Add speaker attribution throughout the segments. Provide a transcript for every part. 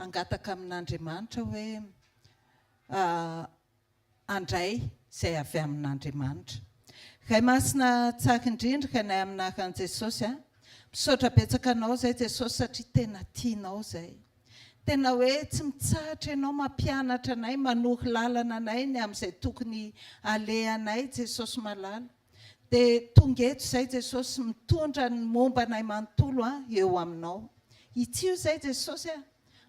Speaker 1: angataka amin'Andriamanitra hoe andray izay avy amin'Andriamanitra. Kay masina tsaka indrindra kanay aminahaka an' Jesosy misaotra betsaka anao zay Jesosy satria tena tianao zay. Tena hoe tsy mitsahatra ianao mampianatra anay, manohy lalana anay ny amin'izay tokony alehanay Jesosy malala. Dia tonga eto izay Jesosy mitondra ny momba anay manontolo eo aminao. Ity io zay Jesosy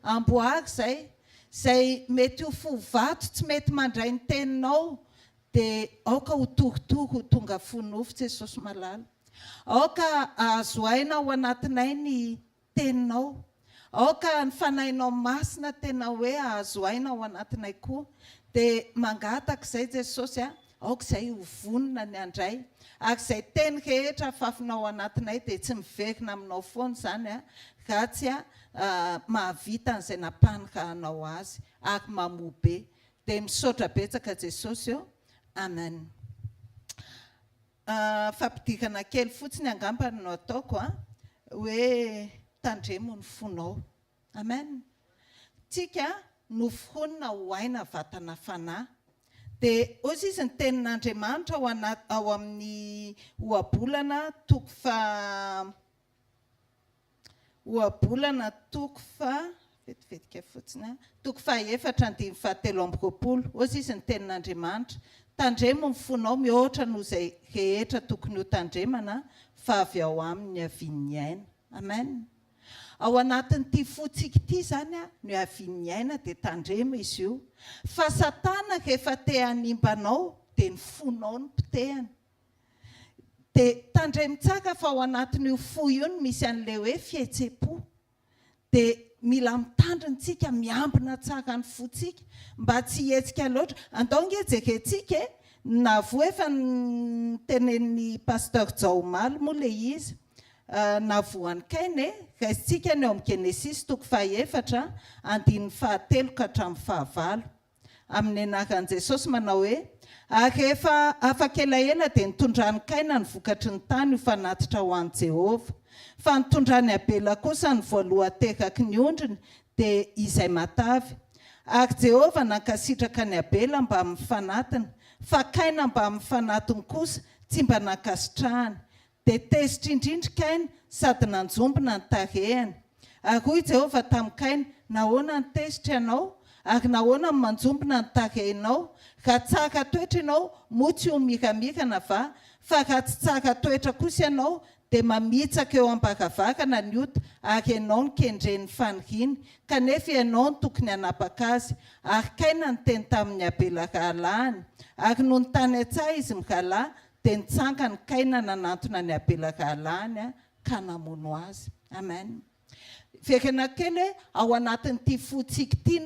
Speaker 1: amboary zay mety ho fovato tsy mety mandray ny teninao, dia aoka ho toritory ho tonga fonofo Jesosy malala. Aoka azoaina ao anatinay ny teninao. Aoka ny fanahinao masina tena hoe azoaina ao anatinay koa. Dia mangataka izay Jesosy aoka izay ho vonona ny andray. Ary izay teny rehetra afafinao anatinay dia tsy miverina aminao foana izany ratsy mahavita an'izay nampanorahanao azy ary mamobe. Dia misaotra betsaka Jesosy eo. Amen. Fampidirana kely fotsiny angambany no ataoko hoe tandremo ny fonao. Amen. Tsika noforonina ho aina vatana fanahy. Dia ozy izy ny tenin'Andriamanitra ao amin'ny ohabolana toko vetivetika fotsiny toko 4:7-7. Ozy izy ny tenin'Andriamanitra. Tandremo ny fonao mihoatra noho izay rehetra tokony ho tandremana fa avy ao amin'ny havian'ny aina. Amen. Ao anatin'ity fotsika ity zany no havian'ny aina dia tandremo izy io. Fa Satana rehefa te hanimbanao dia ny fonao no potehany. Dia tandremo tsara fa ao anatin'io fo io no misy an'ilay hoe fihetsem-po. Dia mila mitandrintsika miambina tsara ny fotsika mba tsy hetsika loatra. Andao ngejerentsika na vo efa tenen'ny pasteur Jaomaly moa ilay izy na voan'ny kainy raisitsika ny eo amin'ny Genesis toko 4:7-9. Amin'ny anaran'i Jesosy manao hoe ary rehefa afaka elaela dia nitondrany Kaina ny vokatry ny tany ho fanatitra ho an'i Jehova. Fa nitondrany Abela kosa ny voaloha teraky ny ondriny dia izay matavy. Ary Jehova nankasitraka ny Abela mba mifanatiny, fa Kaina mba mifanatiny kosa tsy mba nankasitrahany. Dia tezitra indrindra Kaina sady nanjombona ny tarehany. Ary hoy Jehova tamin'ny Kaina, nahoana ny tezitra ianao ary nahoana manjombona ny tarehinao? Raha tsara toetra ianao moa tsy ho miramirana va? Fa raha tsy tsara toetra kosa ianao dia mamitsaka eo am-baravarana ny ota ary ianao ny kendren'ny faniriany, kanefa ianao ny tokony hanapaka azy. Ary Kaina ny teny tamin'ny Abela rahalahiny. Ary noho ny tany an-tsaha izy mirahalahy dia nitsangany Kaina nanantona ny Abela rahalahiny ka namono azy. Amen. Verina kely ao anatin'ity fotsika ity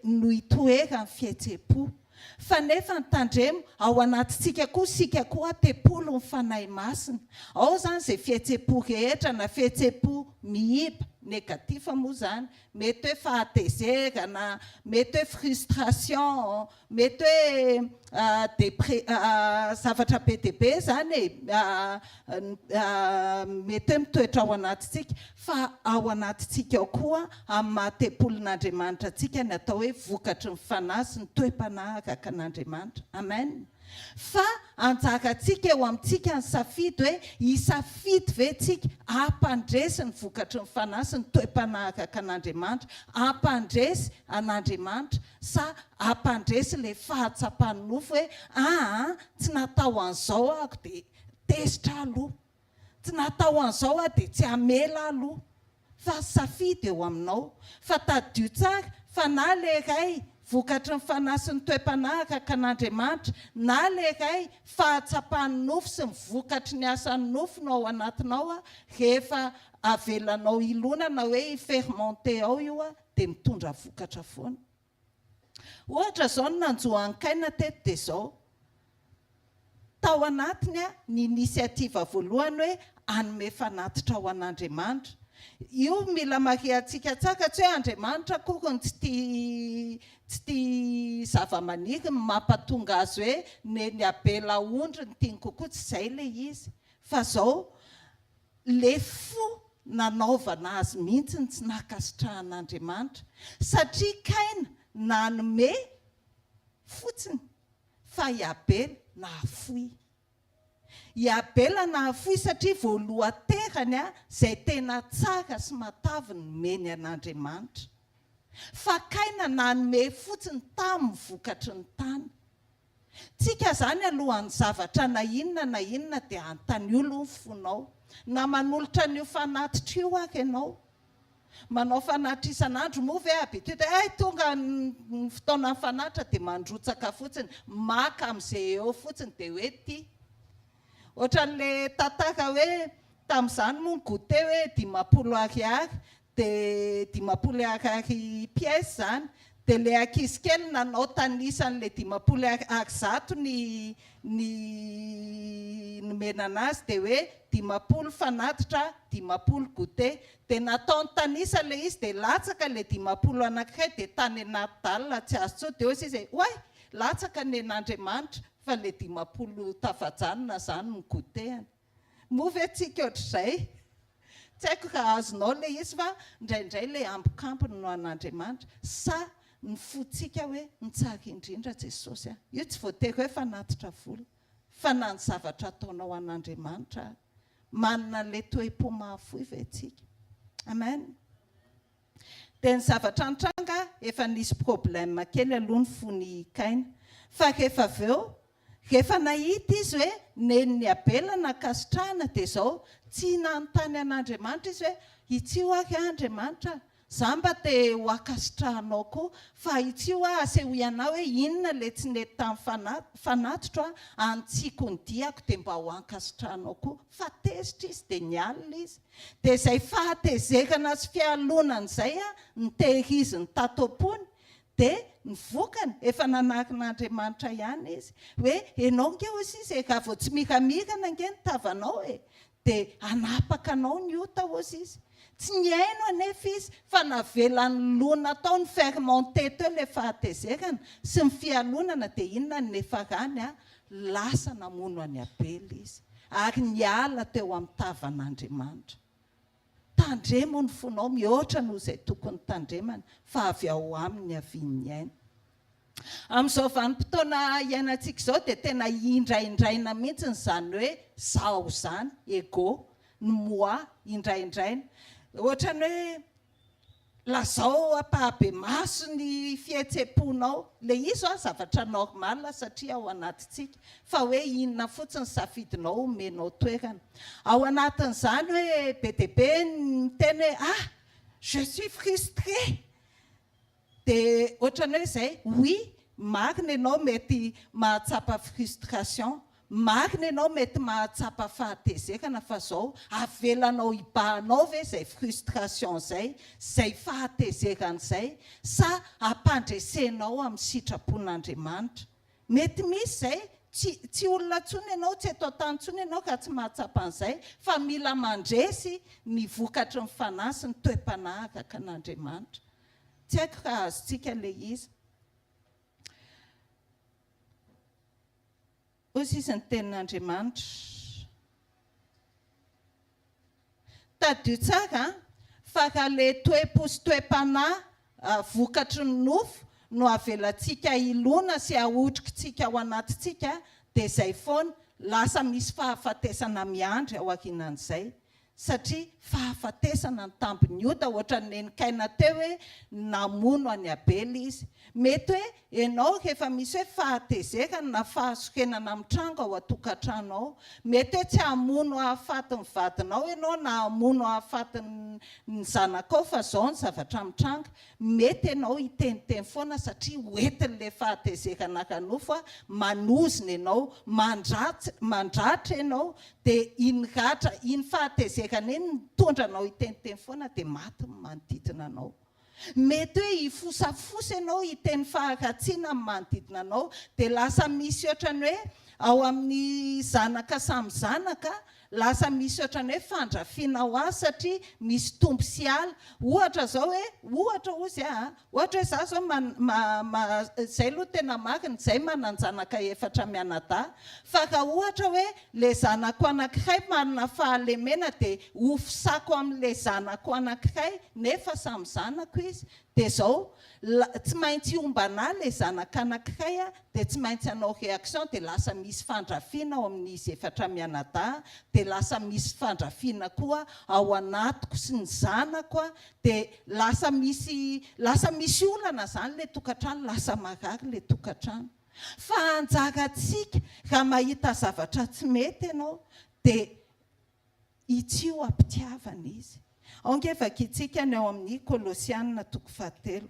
Speaker 1: no hitoera ny fihetsem-po. Fa nefa ny tandremo ao anatintsika koa sika koa te-polo ny fanahy masina. Ao zany izay fihetsem-po rehetra na fihetsem-po mihiba negativa moa zany, mety hoe fahatezerana, mety hoe frustration, mety hoe zavatra be dia be zany mety hoe mitoetra ao anatintsika. Fa ao anatintsika ao koa amin'ny maha-te-polon'Andriamanitra antsika ny atao hoe vokatry ny fanahy sy ny toe-panahy araka an'Andriamanitra. Amen. Fa anjarantsika eo amintsika ny safidy hoe hisafidy ve tsika hampandresy ny vokatry ny fanahy sy ny toe-panahy araka an'Andriamanitra, hampandresy an'Andriamanitra sa hampandresy ilay fahatsapany nofo hoe tsy natao an'izao ako dia tezitra aloha, tsy natao an'izao dia tsy hamela aloha. Fa safidy eo aminao. Fa tadio tsara fa na le ray vokatry ny fanahy sy ny toe-panahy araka an'Andriamanitra, na le ray fahatsapany nofo sy ny vokatry ny asan'ny nofo no ao anatinao rehefa avelanao ilonana hoe hifermente ao io dia mitondra vokatra foana. Ohatra zao no nanjohan'ny Kaina teto dia zao. Tao anatiny ny inisiativa voalohany hoe hanome fanatitra ao an'Andriamanitra. Io mila mariantsika tsara tsy hoe Andriamanitra korony tsy tia zava-maniry mampatonga azy hoe ny Abela ondry ny tiany kokoa, tsy izay ilay izy. Fa zao le fo nanaovana azy mihitsy ny tsy nakasitrahan'Andriamanitra satria Kaina nanome fotsiny fa i Abela nahafoy. I Abela nahafoy satria voalohan-terany izay tena tsara sy matavy nomeny an'Andriamanitra. Fa Kaina nanome fotsiny tamin'ny vokatry ny tany. Tsika zany alohan'ny zavatra na inona dia antany olo ny fonao. Na manolotra an'io fanatitra io ary ianao. Manao fanatitra isan'andro moa ve habitude tonga ny fotoana ny fanatitra dia mandrotsaka fotsiny, maka amin'izay eo fotsiny dia hoe ty. Ohatran'le tantara hoe tamin'izany moa ny goûter hoe 10 ariary dia 10 pièce zany. Dia le ankizy kely nanao tanisan'le 10 ariary zato ny nomena anazy dia hoe 10 fanatitra 10 goûter. Dia nataony tanisa le izy dia latsaka le 10 anankiray dia tany anaty dalina tsy azo tso dia hoy izy hoe latsaka ny an'Andriamanitra fa le 10 tafajanona zany ny goûter. Moa ve tsika ohatr'izay? Tsy haiko raha azonao le izy fa indraindray le ambokambony no an'Andriamanitra sa ny fotsika hoe nitsara indrindra Jesosy. Io tsy voatery hoe fanatitra volo fa na ny zavatra ataonao an'Andriamanitra manana le toe-po mahafoy ve tsika. Amen. Dia ny zavatra nitranga efa nisy problème kely aloha ny fony Kaina. Fa rehefa avy eo, rehefa nahita izy hoe nen'ny Abela nakasitrahana dia izao tsy nanontany an'Andriamanitra izy hoe itsio ary Andriamanitra za mba te ho akasitrahanao koa fa itsio asehoy anao hoe inona le tsy nety tamin'ny fanatitra antsiko ny diako dia mba ho ankasitrahanao koa. Fa tezitra izy dia nialina izy. Dia izay fahatezerana sy fialonana izay ny tehiriziny tato-pony dia ny vokany efa nanakin'Andriamanitra ihany izy hoe ianao nge hozy izy raha vao tsy miramirana nge ny tavanao dia anapaka anao ny ota hozy izy. Tsy niaino anefa izy fa navelan'ny lona atao ny fermenté teo le fahatezerana sy ny fialonana dia inona ny nefarany lasa namono any Abela izy ary niala teo amin'ny tavan'Andriamanitra. Tandremo ny fonao mihoatra noho izay tokony tandremana fa avy ao aminy aviany aina. Amin'izao vanim-potoana iainantsika izao dia tena indraindraina mihitsy izany hoe zao zany ego ny moi indraindraina. Ohatrany hoe lazao ampahabe maso ny fihetseponao. Le izy zavatra normal satria ao anatintsika fa hoe inona fotsiny safidinao omenao toerana. Ao anatin'izany hoe be dia be ny teny hoe je suis frustré. Dia ohatrany hoe izay oui, marina ianao mety mahatsapa frustration, marina ianao mety mahatsapa fahatezerana fa zao avelanao ibahanao ve izay frustration izay fahatezerana izay sa ampandresenao amin'ny sitrapon'Andriamanitra. Mety misy izay tsy olona ntsony ianao, tsy eto tany ntsony ianao ka tsy mahatsapa an'izay fa mila mandresy ny vokatry ny fanahy sy ny toe-panahy araka an'Andriamanitra. Tsy haiko raha azontsika le izy. Ozy izy ny tenin'Andriamanitra. Tadio tsara fa raha le toe-po sy toe-panahy vokatry ny nofo no avelantsika ilona sy ahodrikintsika ao anatintsika dia izay foana lasa misy fahafatesana miandry ao aorianan'izay. Satria fahafatesana ny tambiny Oda ohatran'ny ny Kaina teo hoe namono any Abela izy. Mety hoe ianao rehefa misy hoe fahatezerana na fahasorenana amin'ny trano ao atokantrano ao, mety hoe tsy hamono hahafaty ny vadinao ianao na hamono hahafaty ny zanakao fa izao ny zavatra mitranga. Mety ianao hiteniteny foana satria hoentin'le fahatezerana kanofo manozina ianao, mandratra ianao dia iny ratra, iny fahatezerana iny mitondra anao hiteniteny foana dia maty ny manodidina anao. Mety hoe hifosafosa ianao hiteny faharatsiana amin'ny manodidina anao dia lasa misy ohatrany hoe ao amin'ny zanaka samy zanaka lasa misy ohatrany hoe fandrafiana ho azy satria misy tompo sy ala. Ohatra zao hoe ohatra ozy ohatra hoe za zao zay aloha tena marina zay mananjanaka 4 mianadahy fa ka ohatra hoe le zanako anankiray manana fahalemena dia ofisako amin'le zanako anankiray nefa samy zanako izy dia zao tsy maintsy ombana le zanaka anankiray dia tsy maintsy hanao réaction dia lasa misy fandrafiana ao amin'izy 4 mianadahy dia lasa misy fandrafiana koa ao anatiko sy ny zanako dia lasa misy olana zany le tokantrano lasa marary le tokantrano. Fa anjarantsika raha mahita zavatra tsy mety ianao dia itsio ampitiavana izy. Angevaka itsika ny ao amin'ny Kolosianina 3:7.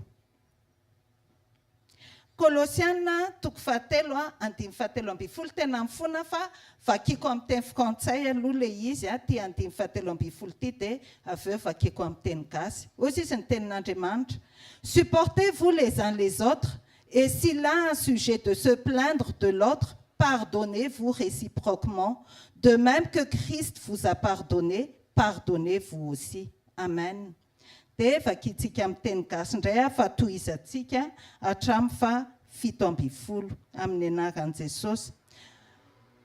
Speaker 1: Kolosianina 3:7 17 tena mifona fa vakiako amin'ny teny frantsay aloha le izy ty 17 ty dia avy eo vakiako amin'ny teny gasy. Hozy izy ny tenin'Andriamanitra. Supportez-vous les uns les autres et si l'un a un sujet de se plaindre de l'autre, pardonnez-vous réciproquement, de même que Christ vous a pardonné, pardonnez-vous aussi. Amen. Dia vakitsika amin'ny teny gasy indray fa tohizatsika hatramin'ny fa 17 amin'ny anaran'i Jesosy.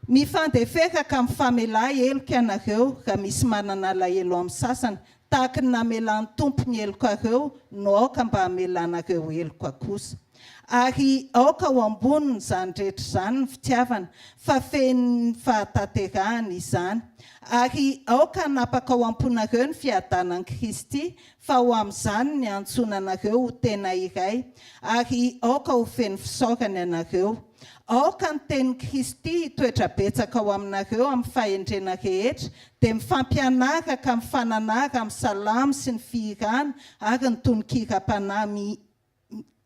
Speaker 1: Mifandeferaka amin'ny famelah heloka ianareo raha misy manana alahelo amin'ny sasany, tahaka ny namelan'ny tompo ny heloka ireo no aoka mba hamelanareo heloka kosa. Ary aoka ho amboniny izany rehetra izany ny fitiavana, fa feno fahatanterahana izany. Ary aoka hanapaka ho amponareo ny fiadanan'i Kristy, fa ho amin'izany ny antsonanareo ho tena iray. Ary aoka ho feno fisaorana ianareo. Aoka ny tenin'i Kristy hitoetra betsaka ao aminareo amin'ny fahendrena rehetra, dia mifampianaraka amin'ny fananara amin'ny salamo sy ny fihirana ary ny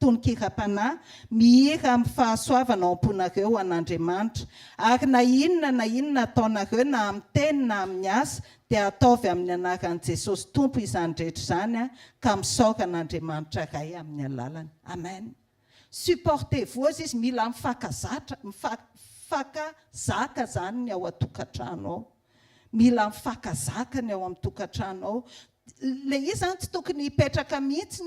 Speaker 1: tononkira-panahy mihira amin'ny fahasoavana ao am-ponareo an'Andriamanitra. Ary na inona ataonareo na amin'ny teny na amin'ny asa dia ataovy amin'ny anaran'i Jesosy Tompo izany rehetra izany ka misaoka an'Andriamanitra iray amin'ny alalany. Amen. Supportez-vous, izy mila mifakazaka zany ny ao an-tokantrano ao. Mila mifakazaka ny ao amin'ny tokantrano ao. Le izy zany tsy tokony hipetraka mihitsy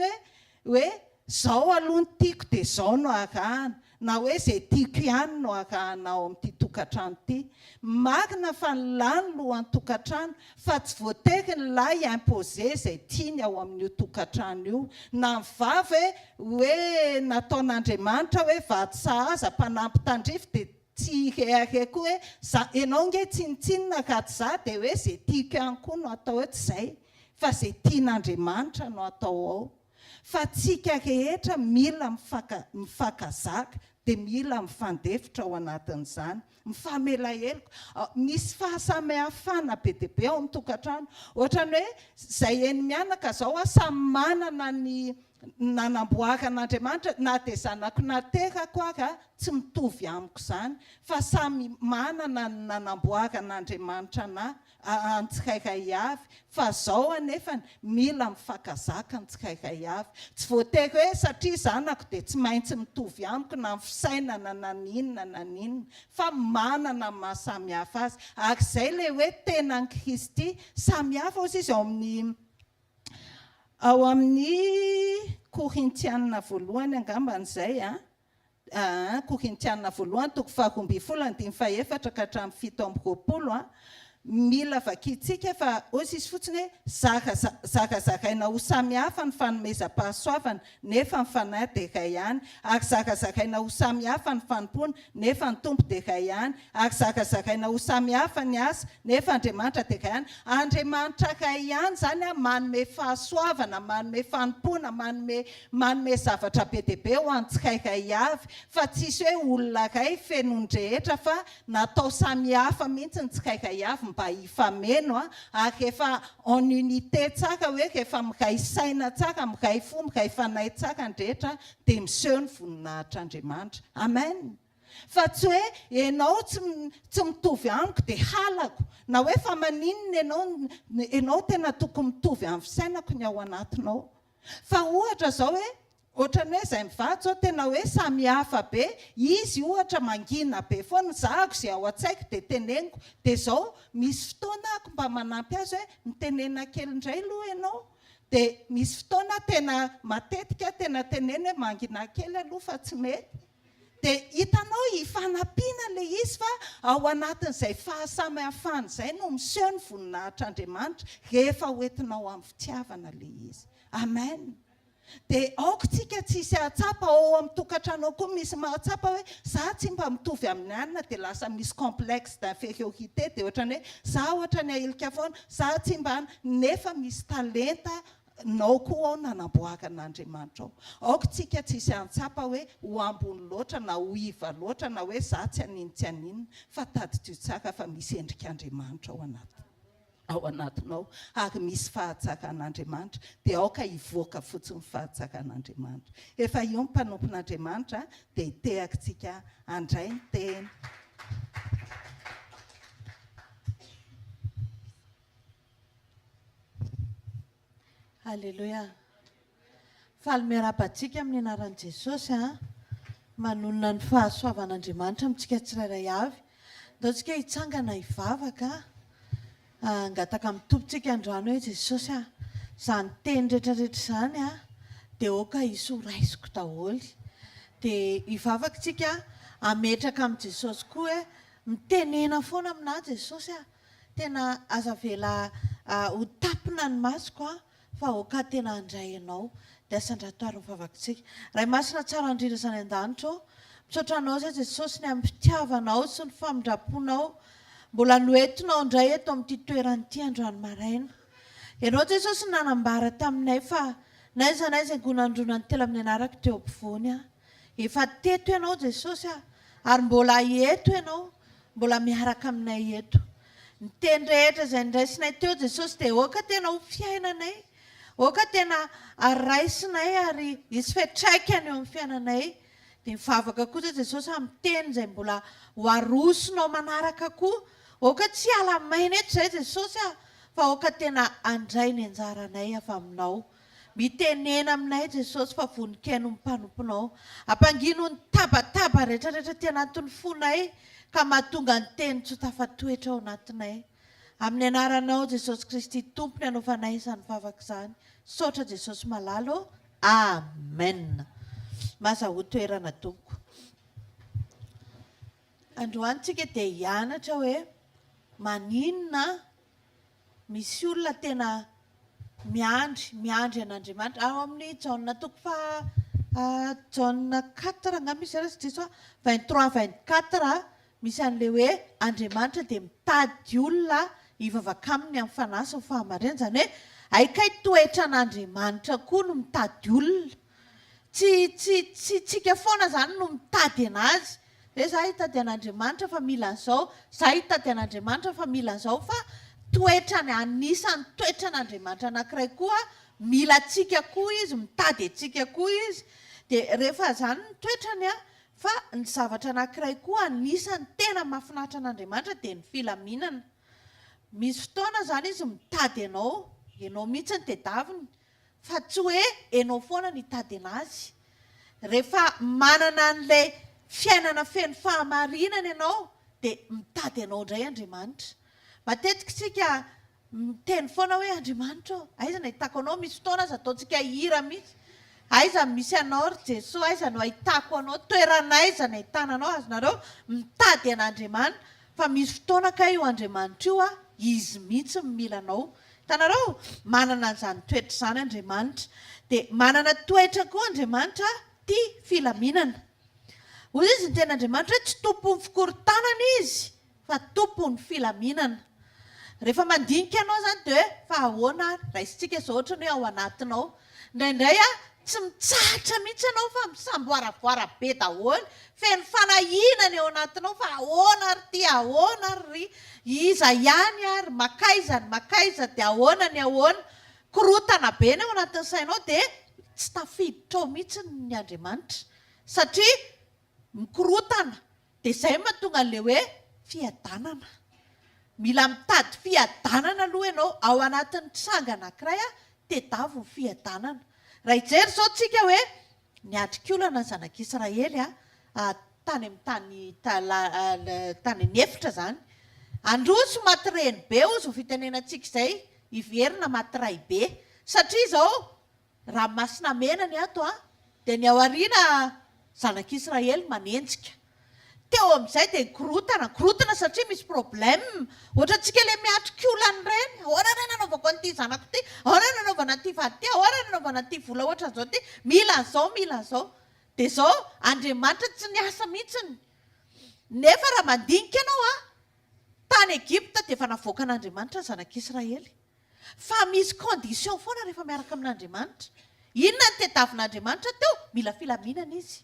Speaker 1: hoe zao aloha ny tiako dia zao no arahana, na hoe izay tiako ihany no arahana ao amin'ity tokantrano ity. Marina fa ny lahy no lohan'ny tokantrano, fa tsy voatery ny lahy imposé izay tiany ao amin'io tokantrano io. Na ny vavy hoe nataon'Andriamanitra hoe vady sahaza mpanampy tandrify dia tsy ireare koa hoe ianao nge tsinitsinina ka tsy za dia hoe izay tiako ihany koa no atao hoe tsy izay, fa izay tian'Andriamanitra no atao ao. Fa tsika rehetra mila mifakazaka dia mila mifandefitra ao anatin'izany, mifamela heloka. Misy fahasamihafana be dia be ao amin'ny tokantrano. Ohatrany hoe izay eny mianaka zao samy manana ny nanamboaran'Andriamanitra, na dia zanako naterako ary tsy mitovy amiko izany, fa samy manana ny nanamboaran'Andriamanitra antsirairay avy. Fa zao anefa mila mifakazaka ny tsirairay avy. Tsy voatery hoe satria zanako dia tsy maintsy mitovy amiko na ny fisainana na ninona, fa manana mahasamihafa azy. Ary izay le hoe tenan'i Kristy samihafa ozy izy ao amin'ny Korintianina voalohany angamban'izay Korintianina voalohany 2:12 ka hatramin'ny 7:20 mila vakitsika fa ozy izy fotsiny hoe zakazakaina ho samihafa ny fanomezam-pahasoavana nefa ny fanahy dia iray ihany, ary zakazakaina ho samihafa ny fanompona nefa ny tompo dia iray ihany, ary zakazakaina ho samihafa ny asa nefa Andriamanitra dia iray ihany. Andriamanitra iray ihany zany manome fahasoavana, manome fanompona, manome zavatra be dia be ho antsirairay avy, fa tsisy hoe olona iray fenondrehetra, fa natao samihafa mihitsy ny tsirairay avy mba hifameno ary rehefa en unité tsara, hoe rehefa miray saina tsara, miray fo, miray fanahy tsara ny rehetra dia miseho ny voninahitr'Andriamanitra. Amen. Fa tsy hoe ianao tsy mitovy amiko dia halako, na hoe fa maninona ianao tena tokony mitovy amin'ny fisainako ny ao anatinao. Fa ohatra zao hoe ohatran'ny hoe izay mivatsy tena hoe samy hafa be izy ohatra mangina be foana zahako izay ao an-tsaiko dia teneniko dia izao misy fotoana ako mba manampy azy hoe mitenena kely indray aloha ianao dia misy fotoana tena matetika tena teneny hoe mangina kely aloha fa tsy mety dia hitanao hifanampiana ilay izy fa ao anatin'izay fahasamihafana izay no miseho ny voninahitr'Andriamanitra rehefa hoentinao amin'ny fitiavana ilay izy. Amen. Dia aoka tsika tsisy ahatsapa ao amin'ny tokantrano koa misy mahatsapa hoe za tsy mba mitovy amin'ny anina dia lasa misy complexe d'infériorité dia ohatrany hoe za ohatra ny ahilika foana za tsy mba nefa misy talenta nao koa ao nanamboakan'Andriamanitra ao. Aoka tsika tsisy ahatsapa hoe ho ambony loatra na ho iva loatra na hoe za tsy aninona fa tadidio tsaka fa misy endrik'Andriamanitra ao anatinao ary misy fahantsakan'Andriamanitra dia aoka hivoaka fotsiny fahantsakan'Andriamanitra. Efa io ny mpanompon'Andriamanitra dia hitehaka tsika andray ny teny.
Speaker 2: Alléluia. Faly miara-batsika amin'ny anaran'i Jesosy manonona ny fahasoavan'Andriamanitra amintsika tsirairay avy. Ataontsika hitsangana hivavaka angataka mitombontsika androany hoe Jesosy izany teny rehetrarehetra izany dia oka hisy ho raisiko daholo. Dia hivavaka tsika ametraka amin'ny Jesosy koa hoe mitenena foana aminahy Jesosy tena aza vela ho tapina ny masoko fa oka tena handray ianao dia asandratoary mivavakantsika. Ray masina tsara indrindra izany an-danitra misaotra anao izay Jesosy ny amin'ny fitiavanao sy ny famindraponao mbola noentinao indray eto amin'ity toerana ity androany maraina. Ianao Jesosy nanambara taminay fa naiza naiza angonandrona ny telo amin'ny anarako teo ampovoany efa teto ianao Jesosy ary mbola eto ianao mbola miaraka aminay eto. Ny teny rehetra izay niraisinay teo Jesosy dia oka tena ho fiainanay, oka tena araisinay ary hisy fiantraikany eo amin'ny fiainanay. Dia mivavaka koa Jesosy amin'ny teny izay mbola ho arosinao manaraka koa. Oka tsy alamaina eto izay Jesosy fa oka tena andray ny anjaranay avy aminao. Mitenena aminay Jesosy fa voninkaino ny mpanomponao. Ampangino ny tabataba rehetrarehetra ty anatin'ny fonay ka mahatonga ny teny tsy tafatoetra ao anatinay. Amin'ny anaranao Jesosy Kristy tompony anaovanay izany vavaka izany. Saotra Jesosy malalo. Amen. Maza ho toerana tompoko. Androany tsika dia hianatra hoe maninona misy olona tena miandry an'Andriamanitra ao amin'ny jauna toko fa jauna 4 nga misy ara sy diso 23-24 misy an'ilay hoe Andriamanitra dia mitady olona hivavaka aminy amin'ny fanasiny fahamarinana izany hoe aikay toetra an'Andriamanitra koa no mitady olona. Tsy tsika foana zany no mitady anazy. Hoe za hitady an'Andriamanitra fa mila an'izao, za hitady an'Andriamanitra fa mila an'izao fa toetrany anisan'ny toetra an'Andriamanitra anankiray koa mila atsika koa izy, mitady atsika koa izy. Dia rehefa zany ny toetrany fa ny zavatra anankiray koa anisan'ny tena mahafinaritra an'Andriamanitra dia ny filaminana. Misy fotoana zany izy mitady ianao mihitsy ny tedaviny fa tsy hoe ianao foana ny hitady anazy. Rehefa manana an'ilay fiainana feno fahamarinana ianao dia mitady ianao indray Andriamanitra. Matetika tsika miteny foana hoe Andriamanitra aiza no ahitako anao, misy fotoana aza ataontsika hira mihitsy. Aiza misy anao ry Jesosy, aiza no ahitako anao, toeranaiza no ahitana anao, azonareo mitady an'Andriamanitra. Fa misy fotoana ka io Andriamanitra io izy mihitsy mila anao. Hitanareo manana an'izany toetra izany Andriamanitra. Dia manana toetra koa Andriamanitra tia filaminana. Hoy izy ny tena Andriamanitra hoe tsy tompon'ny fikorontanana izy fa tompon'ny filaminana. Rehefa mandinika ianao zany dia hoe fa ahoana raisintsika izao ohatra ny hoe ao anatinao. Indraindray tsy mitsahatra mihitsy ianao fa misamboaravoara be daholo. Feno fanahinana eo anatinao fa ahoana ary ty, ahoana ary iza ihany ary makaiza dia ahoana ny ahoana. Korotana be ny ao anatin'ny sainao dia tsy tafiditra ao mihitsy ny Andriamanitra. Satria mikorotana dia izay mahatonga an'ilay hoe fiadanana. Mila mitady fiadanana aloha ianao ao anatin'ny tranga anankiray tedavo ny fiadanana. Raha hijery izao tsika hoe niatrikolana ny zanak'Israely tany amin'ny tany nefitra zany. Androso maty reny be ozy ho fitenenantsika izay iverina maty ray be satria zao raha masina mena ny ato dia ny ao ariana zanak'Israely manenjika. Teo amin'izay dia korotana satria misy problème. Ohatra antsika ilay miatrikolana ireny, ahoana ny nanaovako an'ity zanako ity, ahoana ny nanaovana an'ity vady ity, ahoana ny nanaovana an'ity vola ohatra zao ity, mila an'izao. Dia zao Andriamanitra tsy niasa mihitsiny. Nefa raha mandinika ianao tany Egypta dia efa navoaka an'Andriamanitra ny zanak'Israely. Fa misy condition foana rehefa miaraka amin'Andriamanitra. Inona ny tediavin'Andriamanitra teo? Mila filaminana izy.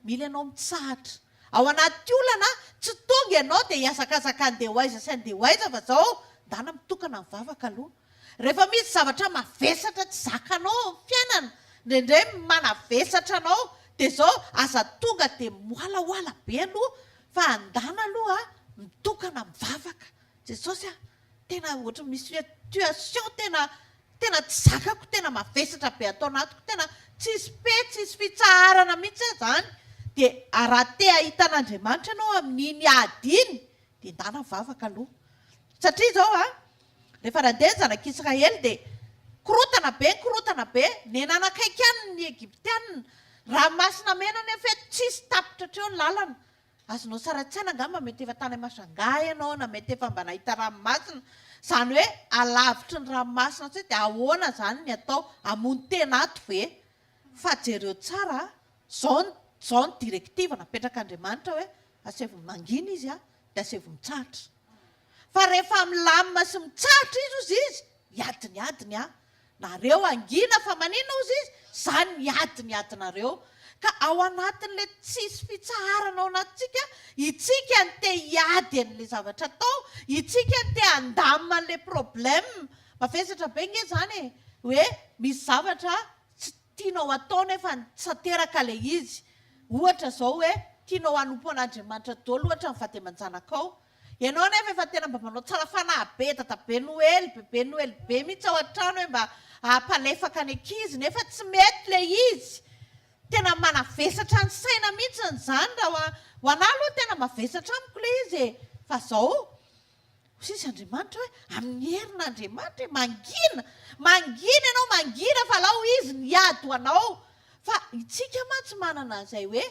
Speaker 2: Mila ianao mitsahatra. Ao anaty olana tsy tonga ianao dia hiasakasaka andeha hoaiza sy andeha hoaiza fa zao ndana mitokana ny vavaka aloha. Rehefa misy zavatra mavesatra tsy zakanao amin'ny fiainana, indrindray manavesatra anao, dia zao aza tonga dia moalaoala be aloha fa andana aloha mitokana mivavaka. Jesosy tena ohatra misy situation tena tsy zakako, tena mavesatra be atao anatiko, tena tsisy tsisy fitsaharana mihitsy zany. Dia raha te ahita an'Andriamanitra ianao amin'iny ady iny dia ndana mivavaka aloha. Satria zao rehefa nandeha ny zanak'Israely dia korotana be ny nanakaiky any ny Egyptianina. Raha masina mena nefa tsisy tapitra treo ny lalana. Azonao sara-tsaina angamba mety efa tany Masanga ianao na mety efa mba nahita ranomasina. Zany hoe alavitry ny ranomasina tsy dia ahoana zany ny atao hamono tena ato ve? Fa jereo tsara zao ny direktiva napetraka Andriamanitra hoe asevo mangina izy dia asevo mitsahatra. Fa rehefa milamina sy mitsahatra izy iadiny nareo angina fa manina ozy izy zany niadinareo. Ka ao anatin'le tsisy fitsaharana ao anatintsika, itsika ny te hiady an'le zavatra atao, itsika ny te handamina an'le problème. Mavesatra be nge zany hoe misy zavatra tsy tianao atao nefa tsy ateraka le izy. Ohatra zao hoe tianao hanompo an'Andriamanitra daholo ohatra ny vady aman-janakao. Ianao nefa efa tena mba manao tsara fanahy be be Noely be mihitsy ao an-trano hoe mba hampalefaka ny ankizy nefa tsy mety le izy. Tena manavesatra ny saina mihitsy zany raha ho anahy aloha tena mavesatra amiko le izy. Fa zao sisy Andriamanitra hoe amin'ny herin'Andriamanitra mangina ianao mangina fa lao izy niady ho anao. Fa itsika mantsy manana an'izay hoe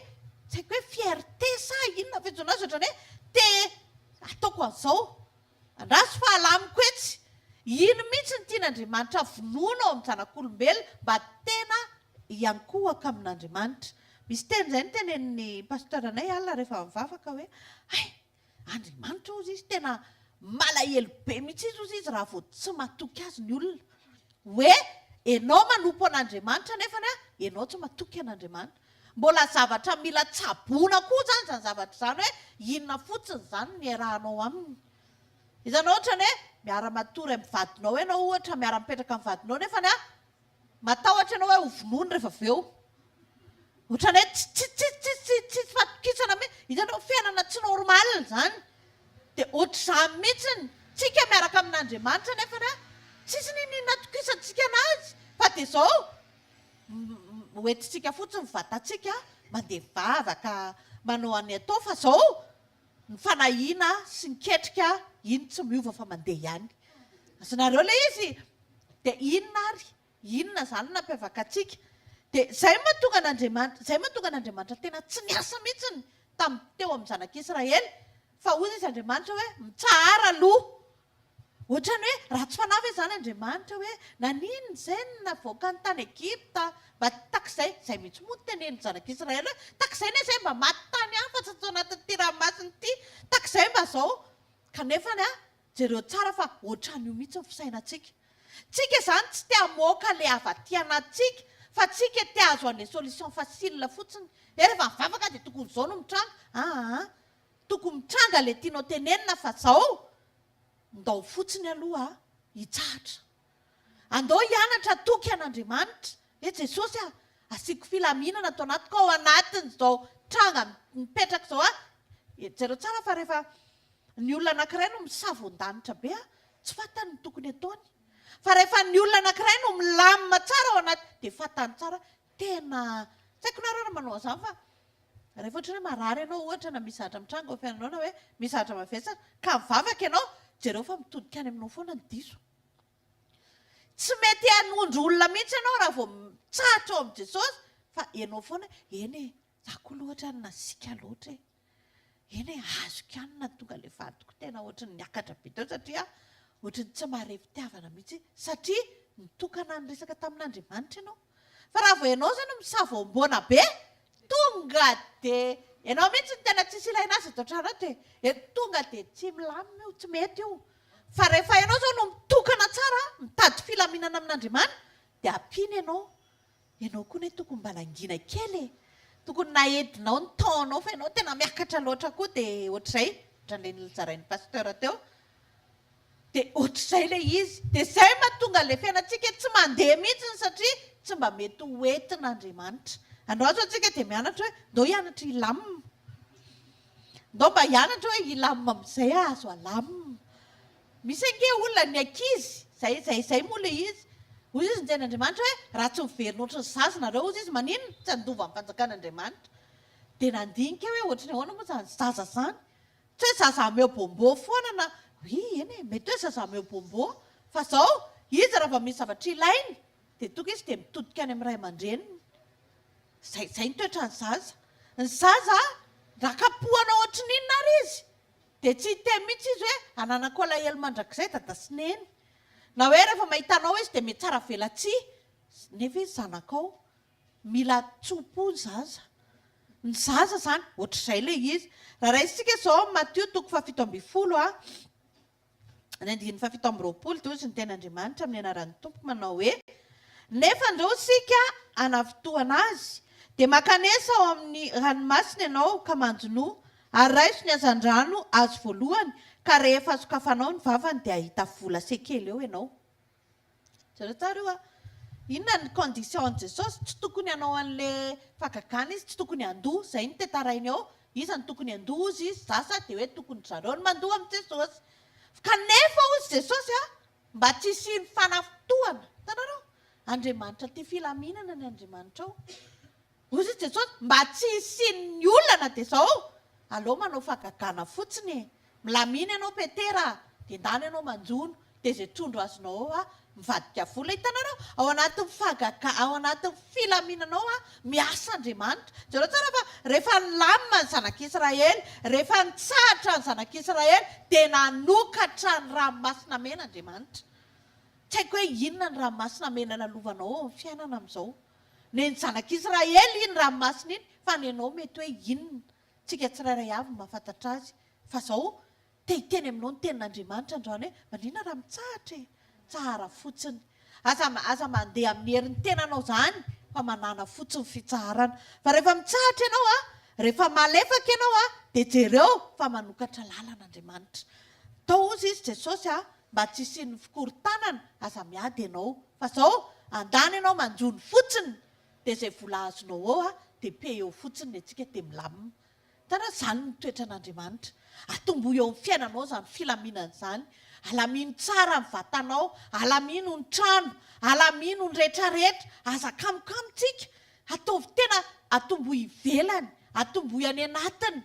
Speaker 2: tsy haiko hoe fierté sa inona fetsona azy ohatrany hoe te ataoko an'izao andraso fahalamiko etsy. Ino mihitsy ny tian'Andriamanitra vonoina ao amin'ny zanak'olombelona mba tena hiankohaka amin'Andriamanitra. Misy teny izay ny tenenin'ny pastoranay alina rehefa mivavaka hoe Andriamanitra ozy izy tena malahelo be mihitsy izy raha vao tsy matoky azy ny olona. Hoe ianao manompo an'Andriamanitra nefa ianao tsy matoky an'Andriamanitra. Mbola zavatra mila tsaboana koa zany zavatra zany hoe inona fotsiny zany ny arahanao aminy. Izany ohatra hoe miara-matory amin'ny vadinao ianao ohatra miara-mipetraka amin'ny vadinao nefa matahotra ianao hoe ho vonoiny rehefa avy eo. Ohatrany hoe tsy fatokisana mihitsy. Izany fiainana tsy normal zany. Dia ohatr'izany mihitsiny tsika miaraka amin'Andriamanitra nefa tsisy natokisantsika anazy. Fa dia zao hoentintsika fotsiny vatantsika mandeha vavaka manao an'ny atao fa zao ny fanahiana sy ny ketrika iny tsy miova fa mandeha ihany. Azonareo le izy dia inona zany nampiavaka antsika. Dia zay mahatonga an'Andriamanitra tena tsy niasa mihitsiny teo amin'ny zanak'Israely. Fa hoy izy Andriamanitra hoe mitsahara aloha. Ohatrany hoe raha tsy fanahy zany Andriamanitra hoe nanino izay navoaka ny tany Egypta mba takizay izay mihitsy moa tenen'ny zanak'Israely hoe takizay ne izay mba maty tany any fa tsy atao anatin'ity ranomasina ity, takizay mba zao. Kanefa jereo tsara fa ohatran'io mihitsy ny fisainantsika. Tsika zany tsy te hamoaka le avaty anatsika fa tsika te hahazo an'le solution facile fotsiny. Rehefa mivavaka dia tokony izao no mitranga. Tokony mitranga le tianao tenenina fa zao ndao fotsiny aloha hitsahatra. Andao hianatra toky an'Andriamanitra. Jesosy asiako filaminana atao anatiko ao anatin'izao tranga mipetraka izao jereo tsara fa rehefa ny olona anankiray no misavo-danitra be tsy fantany ny tokony ataony. Fa rehefa ny olona anankiray no milamina tsara ao anaty dia fantany tsara tena tsy haiko nareo manao azany fa rehefa ohatra hoe marary ianao ohatra na misahatra mitrango fiananao na hoe misahatra mavesatra ka mivavaka ianao jereo fa mitodika any aminao foana ny diso tsy mety hanondro olona mihitsy ianao raha vao mitsahatra ao amin'i Jesosy fa ianao foana eny zako loatra ny nasika loatra eny azoko ihany na tonga le vadiko tena ohatra ny niakatra be teo satria ohatra ny tsy marefitiavana mihitsy satria nitokana ny resaka tamin'Andriamanitra ianao fa raha vao ianao zany misavoamboana be tonga de ianao mihitsy ny tena tsisy ilaina azy atao trano de tonga de tsy milamina io tsy mety io fa rehefa ianao zao no mitokana tsara mitady filaminana amin'Andriamanitra de ampiny ianao koa ne tokony mba langina kely tokony naedinao ny taonao fa ianao tena miakatra loatra koa de ohatr'izay ohatran'ilay nilzarain'ny pasteur teo de ohatr'izay le izy de zay mahatonga le fiainantsika tsy mandeha mihitsy satria tsy mba mety hoentin'Andriamanitra andao azo antsika de mianatra hoe ndao hianatra ilamina ndao mba hianatra hoe ilamina amin'izay azo alamina misy ange olona ny ankizy zay moa le izy hoy izy njen'Andriamanitra hoe raha tsy miverina ohatry ny zaza nareo ozy izy maninona tsy andova amin'ny fanjakan'Andriamanitra de nandinika hoe ohatra ny ahoana moa zany zaza zany tsy hoe zaza ameo bombo foana na eny mety hoe zaza ameo bombo fa zao izy raha va misy zavatra ilainy de tonga izy de mitodika any amin'ny ray aman-dreniny zay ny toetra ny zaza raha kapohana ohatra n'inona ary izy de tsy te mihitsy izy hoe ananako alahelo mandrakizay dadasineny na hoe rehefa mahitanao izy de mety tsara velatsy nefa izy zanakao mila tsopo ny zaza zany ohatr'izay le izy raha raisitsika zao Matthieu 7:20 ny 7:20 de ozy ny ten'Andriamanitra amin'ny anaran'ny tompo manao hoe nefa andreo sika anavotoana azy de makanesa ao amin'ny ranomasina ianao ka manjono ary raiso ny hazan-drano azo voalohany ka rehefa azokafanao ny vavany de ahita vola sekely eo ianao zareo tsara io inona ny condition an Jesosy tsy tokony hanao an'le fagagana izy tsy tokony handoha zay ny tetarainy ao izy ny tokony handoha ozy izy zasa de hoe tokony zareo ny mandoha amin'ny Jesosy kanefa ozy Jesosy mba tsy sy ny fanaftohana tanareo Andriamanitra ty filaminana ny Andriamanitra ao ozy Jesosy mba tsy sy ny olana de zao aleo manao fagagana fotsiny milamina ianao petera de ndany ianao manjono de zay trondro azonao ao mivadika vola hitanareo ao anatin'ny filaminanao miasa Andriamanitra zareo tsara fa rehefa nilamina ny zanak'Israely rehefa nitsahatra ny zanak'Israely de nanokatra ny ranomasina mena Andriamanitra tsy haiko hoe inona ny ranomasina mena nalovanao ao amin'ny fiainana amin'izao ny zanak'Israely iny ranomasina iny fa ny anao mety hoe inona tsika tsirairay avy mahafantatra azy fa zao teny aminao ny tenin'Andriamanitra androany hoe manina raha mitsahatra tsara fotsiny aza mandeha amin'ny herin'ny tenanao zany fa manana fotsiny fitsaharana fa rehefa mitsahatra ianao rehefa malefaka ianao de jereo fa manokatra lalàn'Andriamanitra tao ozy izy Jesosy mba tsy sy ny fikorontanana aza miady ianao fa zao andany ianao manjono fotsiny de zay vola azonao ao de pe eo fotsiny le tsika de milamina tana zany ny toetran'Andriamanitra atombo eo amin'ny fiainanao zany filaminana zany alamino tsara ny vatanao alamino ny trano alamino ny rehetrarehetra aza kamokamotsika ataovy tena atombo ivelany atombo any anatiny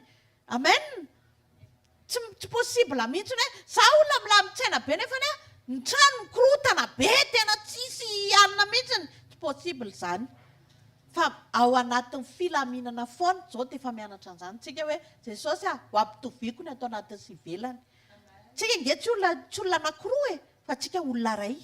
Speaker 2: amen tsy possible mihitsy hoe za olona milamitsaina be nefa ny trano mikorotana be tena tsisy alina mihitsy tsy possible zany fa ao anatin'ny filaminana foana zao de efa mianatra an'izany tsika hoe Jesosy ho ampitoviko ny atao anatin'ny sy ivelany tsika nge tsy olona anankiroa fa tsika olona ray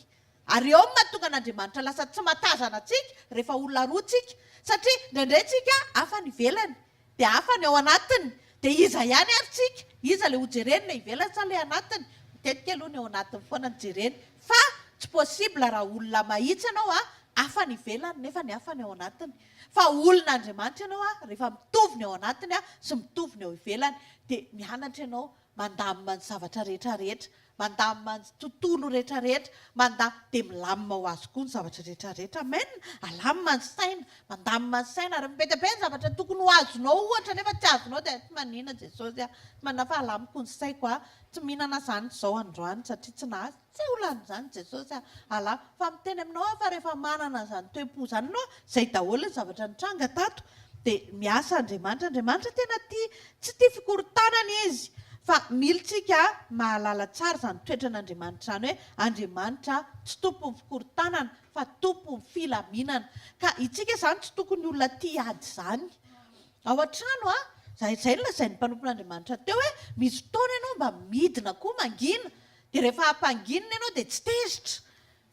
Speaker 2: ary eo mahatonga an'Andriamanitra lasa tsy matazana atsika rehefa olona roa tsika satria ndraindray tsika hafa ny ivelany de hafa ny ao anatiny de iza ihany ary tsika iza le hojereny le ivelany sa le anatiny matetika aloha ny ao anatiny foana ny jereny fa tsy possible raha olona mahitsy ianao hafa ny ivelany nefa ny hafa ny ao anatiny fa olon'Andriamanitra ianao rehefa mitovy ny ao anatiny sy mitovy ny ao ivelany de mianatra ianao mandamina ny zavatra rehetrarehetra mandamina tontolo rehetrarehetra dia milamina ho azy koa ny zavatra rehetrarehetra amen alamina ny saina mandamina ny saina ary mipetapeta ny zavatra tokony ho azonao ohatra nefa tsy azonao dia tsy manina jesosy manana fa alamiko ny saiko tsy mihinana zany zao androany satria tsy nahazy tsy olan'izany jesosy ala fa miteny aminao fa rehefa manana zany toe-po zany anao zay daholo ny zavatra nitranga tato dia miasa andriamanitra tena tsy tia fikorontanana izy fa militsika mahalala tsara zany toetran'andriamanitra zany hoe andriamanitra tsy tompon'ny fikorontanana fa tompon'ny filaminana ka itsika zany tsy tokony olona tia ady zany ao an-trano zay lazain'ny mpanompon'andriamanitra teo hoe misy fotoana ianao mba midina koa mangina dia rehefa hampanginina ianao dia tsy tezitra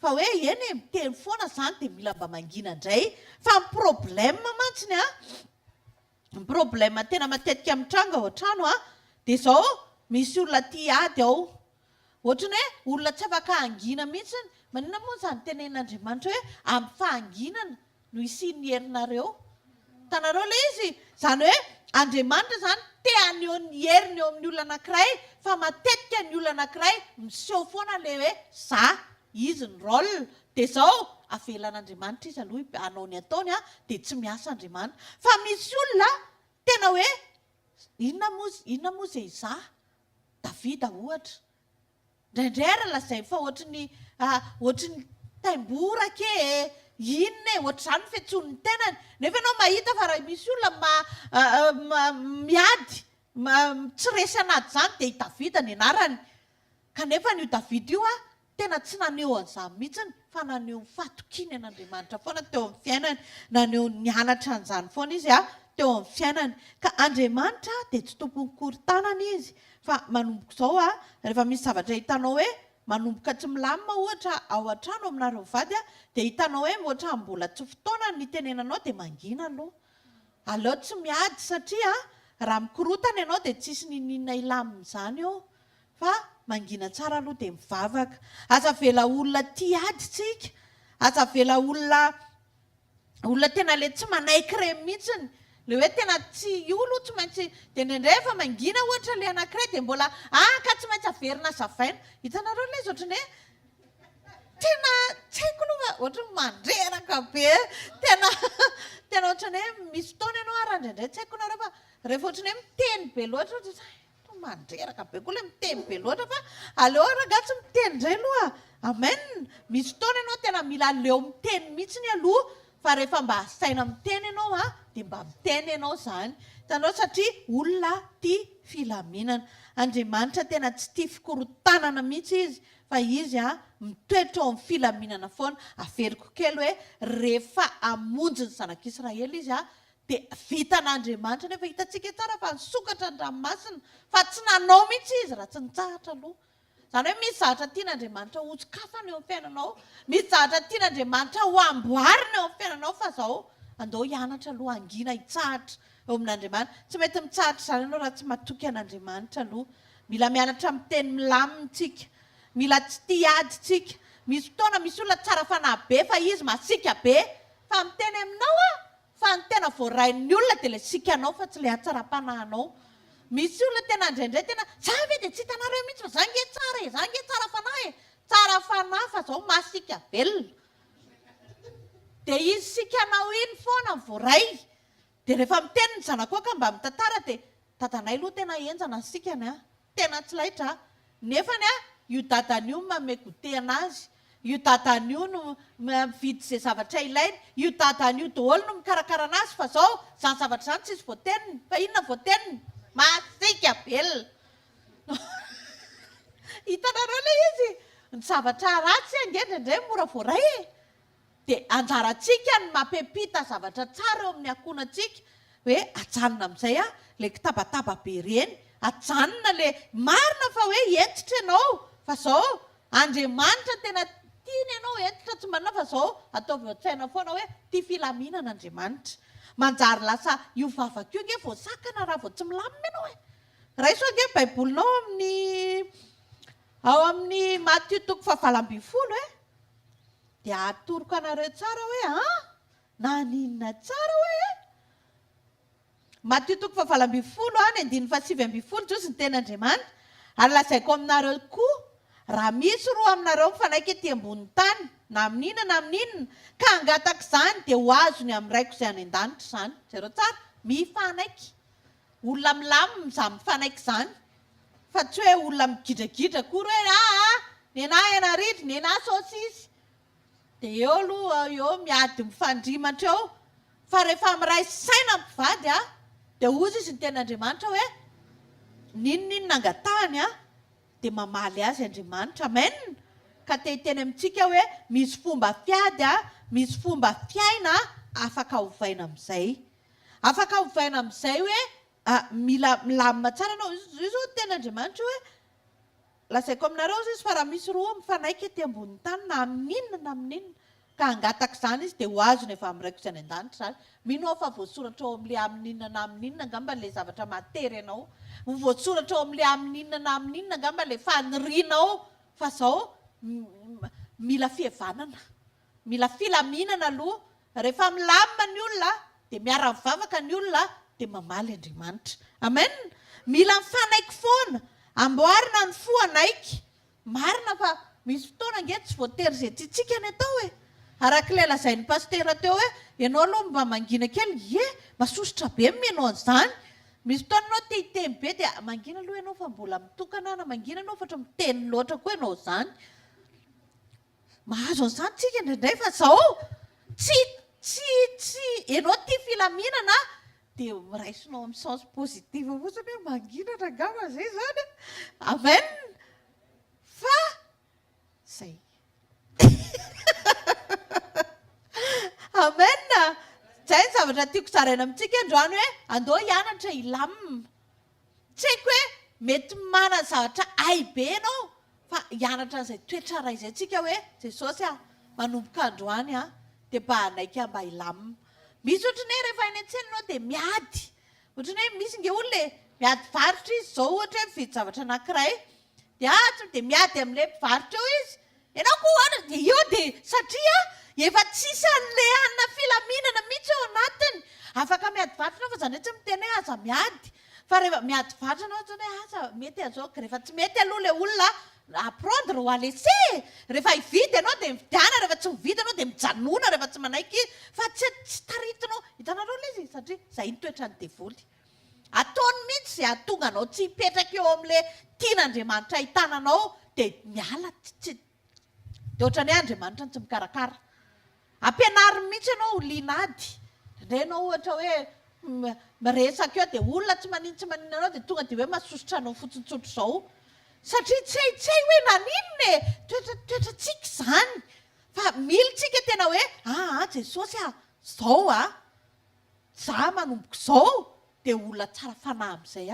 Speaker 2: fa hoe eny miteny foana zany dia mila mba mangina indray fa ny problème mantsiny ny problème tena matetika mitranga ao an-trano dia zao misy olona tia ady ao ohatrany hoe olona tsy afaka hangina mihitsy manina moa zany tenen'andriamanitra hoe amin'ny fahanginana no isian'ny herinareo tanareo ilay izy zany hoe andriamanitra zany te aneo ny heriny eo amin'ny olona anankiray fa matetika ny olona anankiray miseho foana ilay hoe za izy ny rôle dia zao avelan'andriamanitra izy aloha anao ny ataony dia tsy miasa andriamanitra fa misy olona tena hoe inona moa zay za davida ohatra indraindray ary lazay fa ohatrany taimborake inona ohatra zany ny fiantsoany tenany nefa ianao mahita fa raha misy olona miady tsy resy anady zany dia i davida ny anarany kanefa n'io davida io tena tsy naneho an'izany mihitsiny fa naneho ny fahatokiny an'andriamanitra foana teo amin'ny fiainany naneho ny anatra an'izany foana izy teo amin'ny fiainany ka andriamanitra dia tsy tompony korontanana izy fa manomboka izao rehefa misy zavatra hitanao hoe manomboka tsy milamina ohatra ao an-trano aminareo vady dia hitanao hoe ohatra mbola tsy fotoana ny tenenanao dia mangina aloha aleo tsy miady satria raha mikorotana ianao dia tsisy ninina ilamin'izany eo fa mangina tsara aloha dia mivavaka aza vela olona tia ady tsika aza vela olona tena le tsy manaiky reny mihitsiny le hoe tena tsy olo tsy maintsy dia indraindray fa mangina ohatra le anankiray dia mbola ka tsy maintsy averina zavaina hitanareo le izy ohatrany hoe tena tsy haiko aloha ohatrany mandreraka be tena ohatrany hoe misy fotoana ianao raha indraindray tsy haiko nareo fa rehefa ohatrany hoe miteny be loatra mandreraka be koa le miteny be loatra fa aleo raga tsy miteny indray aloha amen misy fotoana ianao tena mila aleo miteny mihitsiny aloha fa rehefa mba asaina miteny ianao dia mba miteny ianao zany hitanao satria olona tia filaminana andriamanitra tena tsy tia fikorontanana mihitsy izy fa izy mitoetra ao amin'ny filaminana foana averiko kely hoe rehefa amonjy ny zanak'Israely izy dia vitan'andriamanitra nefa hitantsika tsara fa nisokatra ny ranomasina fa tsy nanao mihitsy izy raha tsy nitsahatra aloha zany hoe misy zavatra tian'andriamanitra ho otsokafana eo amin'ny fiainanao misy zavatra tian'andriamanitra ho amboarina eo amin'ny fiainanao fa zao andao hianatra aloha angina hitsahatra eo amin'andriamanitra tsy mety mitsahatra zany ianao raha tsy matoky an'andriamanitra aloha mila mianatra miteny milamina tsika mila tsy tia ady tsika misy fotoana misy olona tsara fanahy be fa izy masika be fa miteny aminao fa ny tena voarain'ny olona dia le sikanao fa tsy le atsara-panahinao misy olona tena indraindray tena za ve dia tsy hitanareo mihitsy fa zange tsara fanahy tsara fanahy fa zao masika velona dia izy sikanao iny foana ny voaray dia rehefa miteny ny zanakoaka mba mitantara dia dadanay aloha tena enjana ny sikany tena tsy laitra nefany io dadany io manome goûté anazy io dadany io no mividy izay zavatra ilainy io dadany io daholo no mikarakara anazy fa zao zany zavatra zany tsisy voateniny fa inona voateniny masika velona hitanareo le izy ny zavatra ratsy angendrindray mora voaray dia anjarantsika ny mampepita zavatra tsara eo amin'ny ankonantsika hoe ajanona amin'izay le kitabataba be reny ajanona le marina fa hoe entitra ianao fa zao andriamanitra tena tiany ianao entitra tsy marina fa zao ataovy an-tsaina foana hoe tia filaminana andriamanitra manjary lasa io vavakio nge voasakana raha vao tsy milamina ianao raha iso ange baibolinao ao amin'ny Matthieu 7:20 dia atoroko anareo tsara hoe naninona tsara hoe Matthieu 7:20 ny 7:20 josy ny ten'andriamanitra ary lazaiko aminareo koa raha misy roa aminareo mifanaiky ety ambony tany na amin'inona na amin'inona ka angataka izany dia ho azony amin'ny raiko izay any an-danitra izany zareo tsara mifanaiky olona milamina za mifanaiky izany fa tsy hoe olona migidragidra kory hoe ny anahy anaridry ny anahy sosisy dia eo aloha eo miady mifandrimatra eo fa rehefa miray saina mpivady dia ozy izy ny ten'Andriamanitra hoe ninon'inona angatahany dia mamaly azy Andriamanitra amen ka teny amintsika hoe misy fomba fiady misy fomba fiaina afaka hovaina amin'izay hoe mila milamina tsara anao io zao ten'Andriamanitra hoe lazaiko aminareo izy fa raha misy roa mifanaiky ety ambony tany na amin'inona na amin'inona ka angataka izany izy dia ho azony efa amiraiko izany an-danitra izany mino aho fa voasoratra ao amin'ilay amin'inona na amin'inona angamba ilay zavatra matery ianao voasoratra ao amin'ilay amin'inona na amin'inona angamba ilay fanirianao fa izao mila fihavanana mila filaminana aloha rehefa milamina ny olona dia miara-mivavaka ny olona dia mamaly Andriamanitra amen mila mifanaiky foana amboarina ny fo anaiky marina fa misy fotoana nge tsy voatery izay tiatsika ny atao arak'ilay lazain'ny pastera teo hoe ianao aloha mba mangina kely masosotra be mianao an'izany misy fotoana anao te-hiteny be dia mangina aloha ianao fa mbola mitokana na mangina anao fa ohatra miteny loatra koa ianao izany mahazo an'izany tsika indraindray fa izao tsy ianao tia filaminana dia miraisinao amin'ny sens positive fotsiny hoe manginana angamba zay zany amen fa zay amen zay ny zavatra tiako zaraina amintsika androany hoe andao hianatra ilamina tsy haiko hoe mety mana zavatra aibe ianao fa hianatra an'izay toetra ray izay tsika hoe jesosy manomboka androany dia mba hanaiky mba hilamina misy ohatrany hoe rehefa any an-tsena anao dia miady ohatrany hoe misy nge olona miady varotra izy zao ohatra hoe mividy zavatra anankiray dia dia miady amin'ilay mpivarotra eo izy ianao koa ohatra dia eo dia satria efa tsisy an'ilay anina filaminana mihitsy eo anatiny afaka miady varotra anao fa zany hoe tsy miteny hoe aza miady fa rehefa miady varotra anao ohatrany hoe aza mety azaoko rehefa tsy mety aloha ilay olona apprendre ou à laisser rehefa hividy ianao dia mividiana rehefa tsy mividy ianao dia mijanona rehefa tsy manaiky fa tsy taritinao hitanareo ilay izy satria izay ny toetra ny devoly ataony mihitsy izay ahatonga anao tsy hipetraka eo amin'ilay tian'Andriamanitra hitananao dia miala dia ohatrany hoe Andriamanitra ny tsy mikarakara ampianariny mihitsy ianao linady indray ianao ohatra hoe miresaka eo dia olona tsy maninona anao dia tonga dia hoe masosotra anao fotsitsotro izao satria tsy hay hoe naninona toetra tsika izany fa militsika tena hoe jesosy zao za manomboko izao dia olona tsara fanahy amin'izay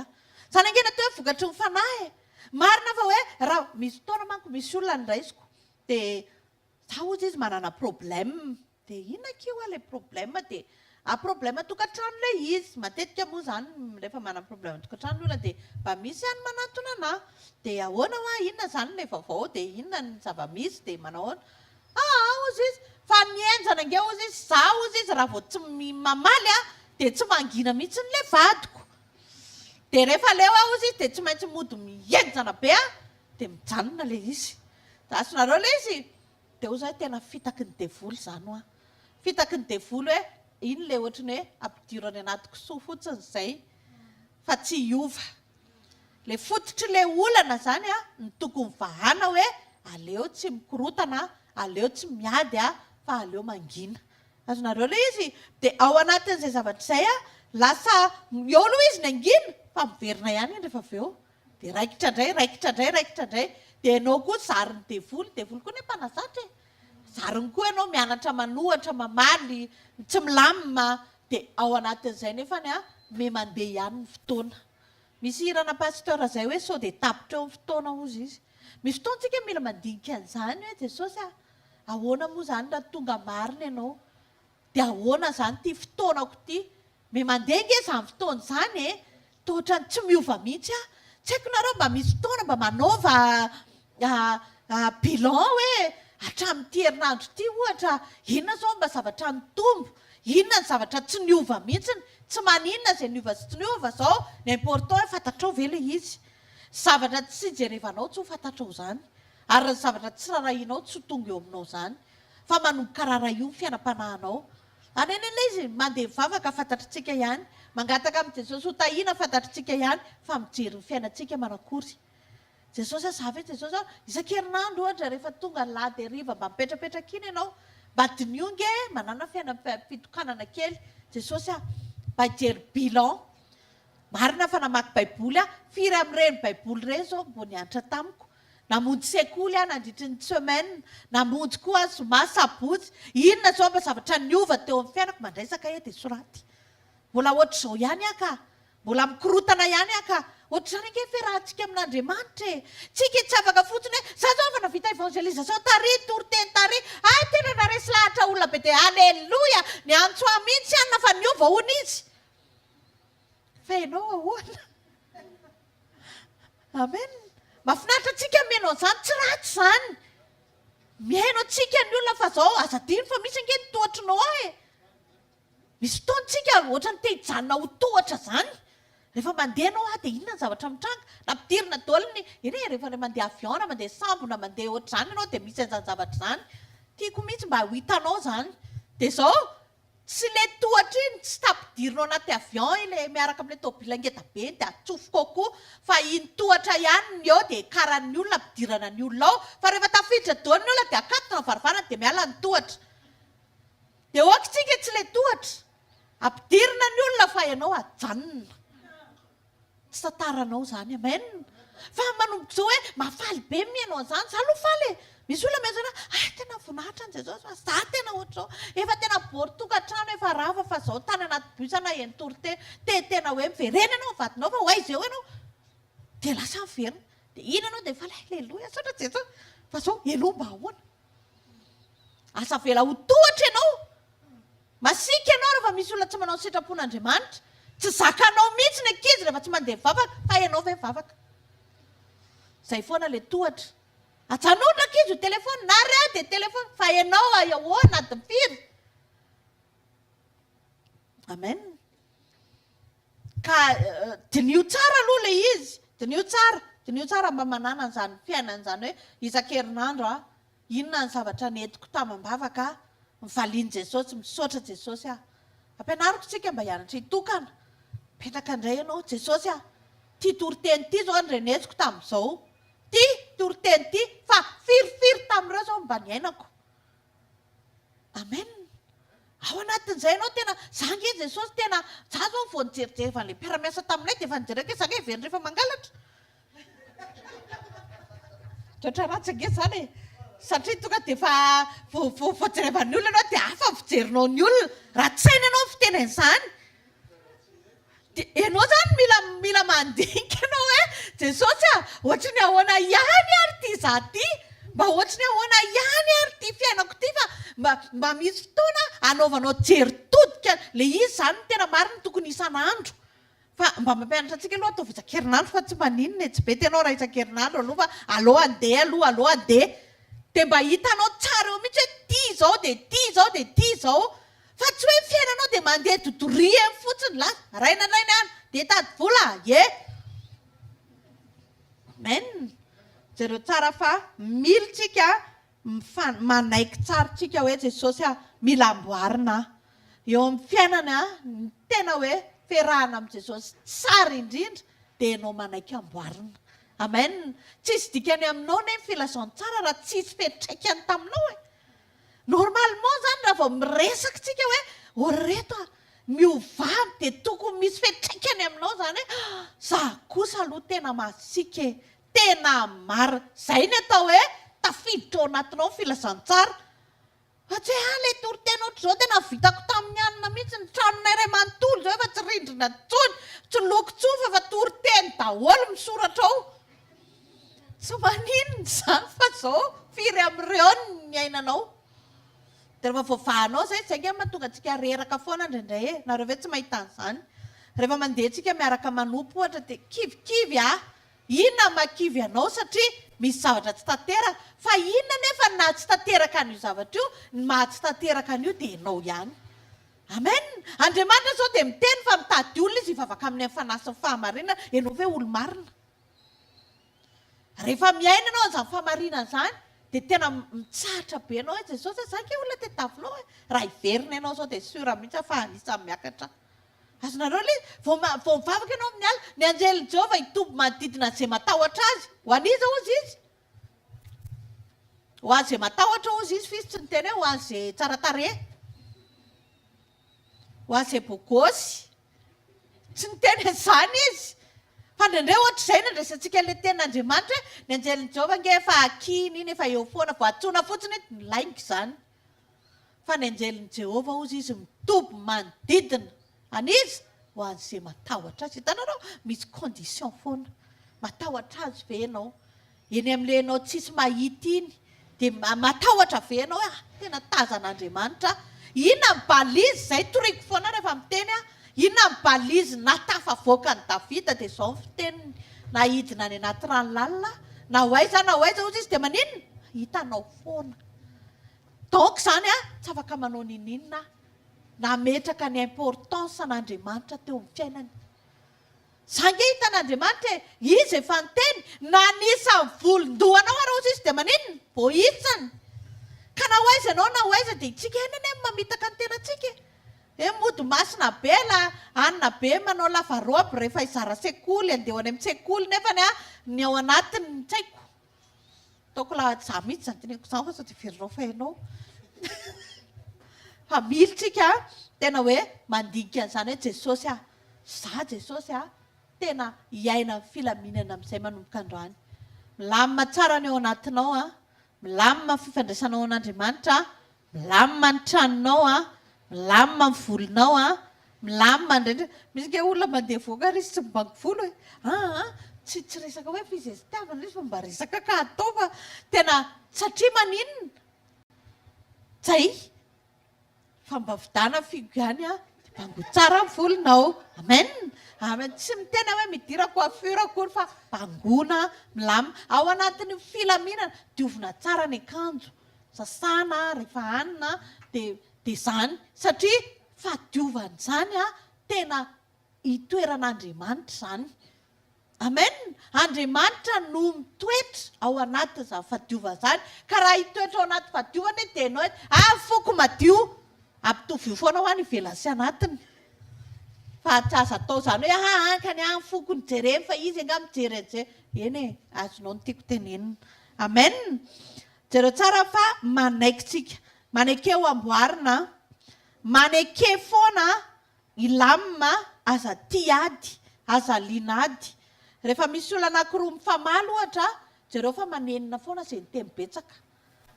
Speaker 2: zany angena teo hoe vokatry ny fanahy marina fa hoe raha misy fotoana manko misy olona ny raisiko dia za ozy izy manana problème dia inona keo ilay problème dia problème tokantrano ilay izy matetika moa zany rehefa manana problème tokantrano olona dia mba misy any manatona anahy dia ahoana inona zany ilay vaovao dia inona ny zava-misy dia manahoana ozy izy fa mienjana nge ozy izy za ozy izy raha vao tsy mamaly dia tsy mangina mihitsy n'ilay vadiko dia rehefa leo ozy izy dia tsy maintsy mody mienjana be dia mijanona ilay izy zasonareo ilay izy dia ozy hoe tena fitaky ny devoly zany fitaky ny devoly hoe iny ilay ohatrany hoe ampidiro any anaty kisoa fotsiny izay fa tsy hiova ilay fototry ilay olana zany ny tokony vahana hoe aleo tsy mikorotana aleo tsy miady fa aleo mangina azonareo ilay izy dia ao anatin'izay zavatra izay lasa eo aloha izy ny angina fa miverina ihany rehefa avy eo dia raikitra indray dia ianao koa zariny devoly koa ny mpanazatra zariny koa ianao mianatra manohatra mamaly tsy milamina dia ao anatin'izay nefany me mandeha ihany ny fotoana misy hirana pasteur zay hoe sao dia tapitra eo ny fotoana ozy izy misy fotoantsika mila mandinika an'izany hoe jesosy ahoana moa zany raha tonga marina ianao dia ahoana zany ty fotoanako ty me mandeha nge izany fotoana izany toa ohatrany tsy miova mihitsy tsy haiko nareo mba misy fotoana mba manaova bilan hoe hatramin'ity herinandro ty ohatra inona zao mba zavatra nitombo inona ny zavatra tsy niova mihitsiny tsy maninona izay niova sy tsy niova zao ny important hoe fantatrao ve ilay izy zavatra tsy jerevanao tsy ho fantatrao izany ary ny zavatra tsy rarahinao tsy ho tonga eo aminao zany fa manomboka karara io ny fiainam-panahinao anenena izy mandeha mivavaka fantatritsika ihany mangataka amin'i Jesosy ho tahiana fantatritsika ihany fa mijery ny fiainantsika manakory Jesosy azava hoe Jesosy isan-kerinandro ohatra rehefa tonga ny lahady hariva mba mipetrapetraka iny ianao mba dinionge manana fiainam-pitokanana kely Jesosy mba hijery bilan marina fa namaky baiboly firy amin'ireny baiboly ireny zao mbo nianatra tamiko namonjy sekoly nandritry ny semaine namonjy koa zoma sabotsy inona zao mba zavatra niova teo amin'ny fiainako mandraisaka edy soraty mbola ohatr'izao ihany ka mbola mikorotana ihany ka ohatr'izany ange fiarahantsika amin'Andriamanitra tsika tsy afaka fotsiny hoe za zao efa navita évangélisation tary toriteny tary tena naresy lahatra olona be dia alleluia ny antso mihitsy ihany nafa niova hono izy fa ianao ahoana amen mahafinaritra antsika mihainao zany tsy ratsy zany mihaino antsika ny olona fa zao azadiny fa misy ange tohatrinao misy fotoantsika ohatra ny te-hijanona ho tohatra zany rehefa mandeha anao dia inona ny zavatra mitranga na mpidirina daoliny eny rehefa mandeha avion na mandeha sambo na mandeha ohatr'izany ianao dia misy an'izany zavatra zany tiako mihitsy mba ho hitanao zany dia zao tsy le tohatra iny tsy tapidirinao anaty avion ile miaraka amin'ilay tôbila ngeda be dia atsofoka koa fa iny tohatra ihany ny eo dia karan'ny olona ampidirana ny olona ao fa rehefa tafiditra daoliny olona dia akatona varavarana dia miala ny tohatra dia oakytsika tsy le tohatra ampidirina ny olona fa ianao ajanona tsy tantaranao zany amen fa manomboka zao hoe mafaly be mihainao an'izany za aloha faly misy olona miazana tena voninahitra an' Jesosy fa za tena ohatr'izao efa tena bory tokantrano efa rava fa zao tany anaty bus na eny toriteny tena hoe miverena ianao vadinao fa hoaiza eo ianao dia lasa miverina dia iny ianao dia faly alleloia satra Jesosy fa zao ianao mba ahoana asa vela ho tohatra ianao masika ianao rehefa misy olona tsy manao ny sitrapon'Andriamanitra tsy zakanao mihitsy ny ankizy rehefa tsy mandeha mivavaka fa ianao ve mivavaka zay foana le tohatra ajanonitra ankizy ho telefony na ry dia telefony fa ianao ahoana adiny firy amen ka dinio tsara aloha le izy dinio tsara mba manana an'izany fiainana zany hoe isan-kerinandro inona ny zavatra netiko tamam-bavaka mivaliany Jesosy misaotra Jesosy ampianariko tsika mba hianatra hitokana petraka indray ianao Jesosy ty toriteny ty zao nyreneziko tamin'izao ty toriteny ty fa firifiry tamin'ireo zao mba niainako amen ao anatin'izay ianao tena zange Jesosy tena za zao vao nijerijery van'ilay mpiaramiasa taminay dia efa nijereka zange very rehefa mangalatra toetra ratsy ange zany satria tonga dia efa voajerevan'ny olona ianao dia afa fijerinao ny olona raha tsaina ianao fitenen'izany dia ianao zany mila mandinika ianao hoe Jesosy ohatra ny ahoana ihany ary ty za ty mba ohatra ny ahoana ihany ary ty fiainako ty fa mba misy fotoana anaovanao jery todika le izy zany no tena marina tokony isan'andro fa mba mampianatra antsika aloha ataovy isan-kerinandro fa tsy maninona tsy be tianao raha isan-kerinandro aloha fa aloha andeha aloha andeha dia mba hitanao tsara eo mihitsy hoe ty zao dia ty zao dia ty zao fa tsy hoe fiainanao dia mandeha dodoria eny fotsiny la raina any dia tady vola amen zareo tsara fa militsika manaiky tsara tsika hoe Jesosy mila amboarina eo amin'ny fiainana ny tena hoe fiarahana amin'ny Jesosy tsara indrindra dia ianao manaiky amboarina amen tsisy dikany aminao ne filazany tsara raha tsisy fetraikany taminao normalement zany raha vao miresaka tsika hoe oreto miovavy dia tokony misy fetraikany aminao zany hoe za kosa aloha tena masika tena mara zay ny atao hoe tafiditra ao anatinao filazantsara fa tsy hoe le toriteny ohatr' izao tena vitako tamin'ny anina mihitsy ny tranonay ray manontolo zao efa tsy rindrina tsony tsy loko tsofa fa toriteny daholo misoratra ao tsy maninona zany fa zao firy amin'ireo ny ainanao dia rehefa voavahanao zay nge mahatonga antsika reraka foana indraindray nareo ve tsy mahita an'izany rehefa mandeha antsika miaraka manompo ohatra dia kivikivy inona makivy anao satria misy zavatra tsy tanteraka fa inona nefa na tsy tanteraka an'io zavatra io ny maha tsy tanteraka an'io dia ianao ihany amen Andriamanitra zao dia miteny fa mitady olona izy hivavaka amin'ny fanasiny fahamarinana ianao ve olo marina rehefa miaina anao an'izany famarinana zany dia tena mitsahatra be anao hoe jesosy zany ke olona tetavinao hoe raha iverina ianao zao dia sura mihitsy fa anisan'ny miakatra azonareo le vao mivavaka ianao amin'ny ala ny anjelin Jehova hitombo manodidina an'izay matahotra azy ho aniza ozy izy ho an'izay matahotra ozy izy fisy tsy ny teny hoe ho an'izay tsara tarehy ho an'izay bogosy tsy ny teny izany izy fa ndraindray ohatra izay nandraisantsika ilay tenin'Andriamanitra hoe ny anjelin Jehova nge efa akiny iny efa eo foana vao antsoina fotsiny hoe nilainga izany fa ny anjelin Jehova ozy izy mitobo manodidina aniza ho an'izay matahotra azy hitanareo misy condition foana matahotra azy ve ianao eny amin'ilay ianao tsisy mahita iny dia matahotra ve ianao hoe tena tazan'Andriamanitra inona ny balizy izay toriko foana rehefa miteny inona ny balizy natafavoaka ny Davida dia izao ny fiteniny nahidina any anaty ranolalina na ho aiza ozy izy dia maninona hitanao foana donc zany tsy afaka manao nininona nametraka ny importance an'Andriamanitra teo amin'ny fiainany zange hitan'Andriamanitra izy efa niteny nanisan'ny volondohanao ary ozy izy dia maninona vohitsany ka na ho aiza ianao na ho aiza dia itsika enany mamitaka ny tenantsika mody masina be la anina be manao lavaroby rehefa izara sekoly andeha any amin'ny sekoly nefa ny ao anatiny tsy haiko taoko la za mihitsy zany teneko izany fa sao dia verynao fa hainao fa militsika tena hoe mandinika an'izany hoe jesosy za jesosy tena hiaina ny filaminana amin'izay manomboka androany milamina tsara ny ao anatinao milamina fifandraisanao an'Andriamanitra milamina ny tranonao milamina ny volonao milamina indrindra misy ke olona mandeha voaka ary izy tsy mibango volo hoe tsy resaka hoe fizesitiavana izy fa mba resaka ka atao fa tena satria maninona zay fa mba vidana figo ihany bango tsara ny volonao amen tsy mitena hoe midira coiffure akory fa bangona milamina ao anatin'ny filaminana diovina tsara ny akanjo sasana rehefa hanina dia zany satria fahadiovana izany tena hitoeran'Andriamanitra izany amen Andriamanitra no mitoetra ao anatin' izany fahadiovana izany ka raha hitoetra ao anaty fahadiovana dia ianao hoe foko madio ampitovy io foana ho any ivelany sy anatiny fa tsy azo atao izany hoe ankany foko ny jereny fa izy anga mijery an'izay eny azonao ny tiako tenenina amen jereo tsara fa manaikitsika manaiky eo amboarina manaiky foana ilamina aza tiady aza linady rehefa misy olona anankiroa mifamaly ohatra jereo fa manenina foana izay niteny betsaka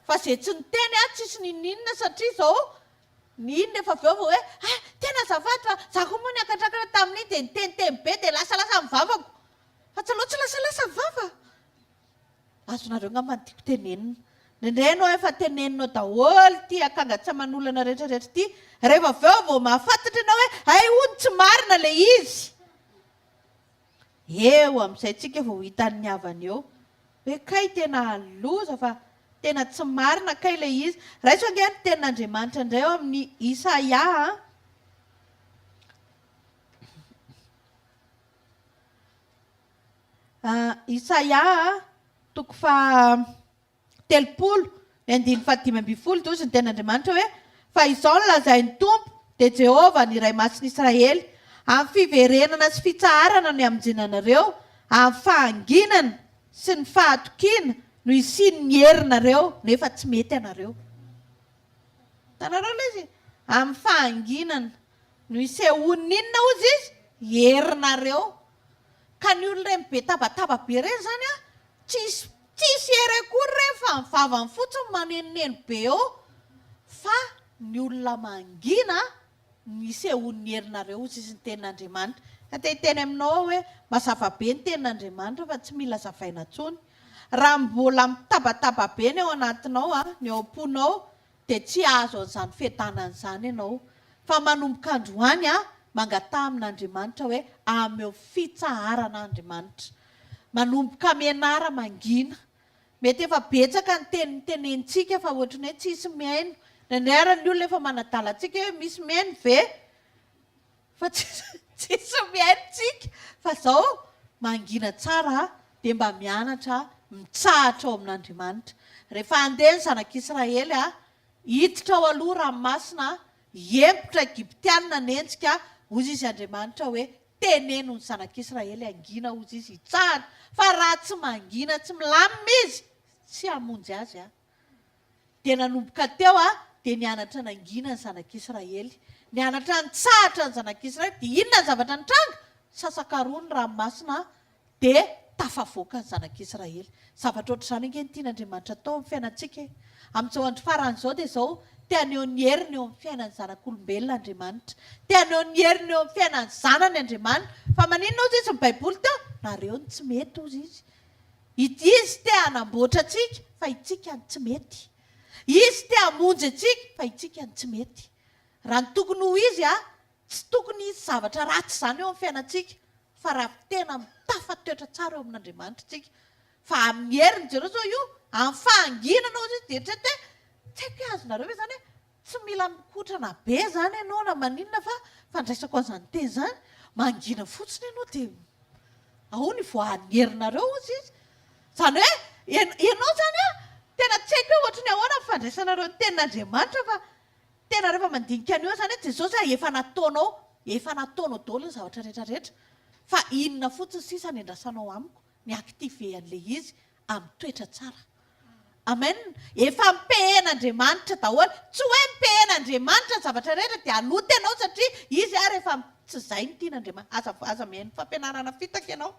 Speaker 2: fa izay tsy niteny tsisy nininona satria izao ninona efa aveo vao hoe tena zavatra za koa moa niakatrakatra tamin'iny dia niteniteny be dia lasalasa mivavako fa tsy aloha tsy lasalasa mivava azonareo nga mantiako tenenina nindray anao efa teneninao daholo ty akanga tsy aman'olana rehetrarehetra ty rehefa aveo vao mahafantatra ianao hoe ony tsy marina le izy eo amin'izay tsika vao hitan'ny havany eo hoe kay tena loza fa tena tsy marina kay le izy raha iso ange ny tenin'Andriamanitra indray eo amin'ny Isaia toko fa 30:5-10 toy izy ny tenin'Andriamanitra hoe fa izao no lazain'ny tompo dia Jehova ny iray masin'Israely amin'ny fiverenana sy fitsaharana ny hamonjenanareo amin'ny fahanginana sy ny fahatokiana no isiny ny herinareo nefa tsy mety anareo tanareo le izy amin'ny fahanginana no isehonina inona ozy izy herinareo ka ny olona ireny be tabataba be ireny zany tsisy hery akory rehefa mivavany fotsiny manenoneno be eo fa ny olona mangina misy ehon'ny herinareo ozy izy ny tenin'Andriamanitra ka teny aminao hoe mazava be ny tenin'Andriamanitra fa tsy mila zavaina intsony raha mbola mitabataba be ny ao anatinao ny ao am-ponao dia tsy azo an'izany fiadanana izany ianao fa manomboka androany mangata amin'Andriamanitra hoe ameo fitsaharan'Andriamanitra manomboka mianara mangina mety efa betsaka ny tenenitsika fa ohatrany hoe tsisy miaino nanarany olona efa manadala antsika hoe misy miaino ve fa tsisy miaino tsika fa zao mangina tsara dia mba mianatra mitsahatra ao amin'Andriamanitra. Rehefa andeha ny zanak'Israely hiditra ao aloha ranomasina, empotra Egyptianina nenjika, hozy izy Andriamanitra hoe teneno ny zanak'Israely angina hozy izy hitsahatra, fa raha tsy mangina, tsy milamina izy, tsy hamonjy azy dia nanomboka teo dia nianatra nangina ny zanak'Israely, nianatra nitsahatra ny zanak'Israely. Dia inona ny zavatra nitranga? Sasakaroa ny ranomasina dia tafavoaka ny zanak'Israely. Zavatra ohatr'izany ange ny tian'Andriamanitra atao amin'ny fiainantsika. Amin'izao andro faran'izao dia izao tiany eo ny heriny eo amin'ny fiainan'ny zanak'olombelona Andriamanitra, tiany eo ny heriny eo amin'ny fiainan'ny zanany Andriamanitra. Fa maninona ozy izy ny Baiboly teo? Nareo ny tsy mety ozy izy. Izy te hanamboatra antsika fa itsika ny tsy mety. Izy te hamonjy antsika fa itsika ny tsy mety. Raha ny tokony ho izy tsy tokony izy zavatra ratsy izany eo amin'ny fiainantsika, fa raha tena mitafatoetra tsara eo amin'Andriamanitra tsika. Fa amin'ny heriny jereo zao io amin'ny fahanginana ozy izy dia eritreretra tsy haiko azonareo hoe zany tsy mila mikotrana be zany ianao na maninona, fa fandraisako an'izany teny zany mangina fotsiny ianao dia ao ny voahan'ny herinareo ozy izy. Zany hoe ianao zany tena tsy haiko hoe ohatra ny ahoana fandraisanareo ny tenin'Andriamanitra, fa tena rehefa mandinika an'io zany Jesosy efa nataonao daholo ny zavatra rehetrarehetra, fa inona fotsiny sisa ny andrasanao amiko, ny aktive an'ilay izy amin'ny toetra tsara. Amen. Efa mipehen'Andriamanitra daholo, tsy hoe mipehen'Andriamanitra ny zavatra rehetra dia aloto ianao satria izy rehefa tsy izay ny tian'Andriamanitra. Aza mihaino fampianarana fitaka ianao.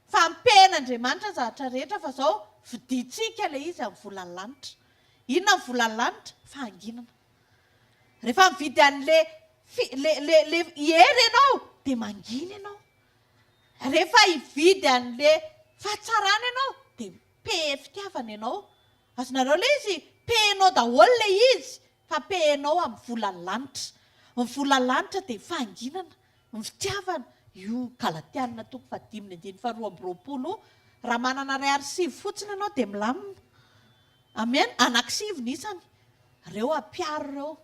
Speaker 2: Fa mipehen'Andriamanitra ny zavatra rehetra, fa izao vidintsika ilay izy amin'ny volan'ny lanitra. Inona ny volan'ny lanitra? Fahanginana. Rehefa mividy an'ilay hery ianao dia mangina ianao. Rehefa hividy an'ilay fahatsarana ianao dia pehe fitiavana ianao. Azonareo ilay izy pehenao daholo ilay izy, fa pehenao amin'ny volan'ny lanitra. Ny volan'ny lanitra dia fahanginana, ny fitiavana. Io Galatianina 5:5-20. Raha manana 2 fotsiny ianao dia milamina. Amen. 6 nisany. Reo ampiaro reo.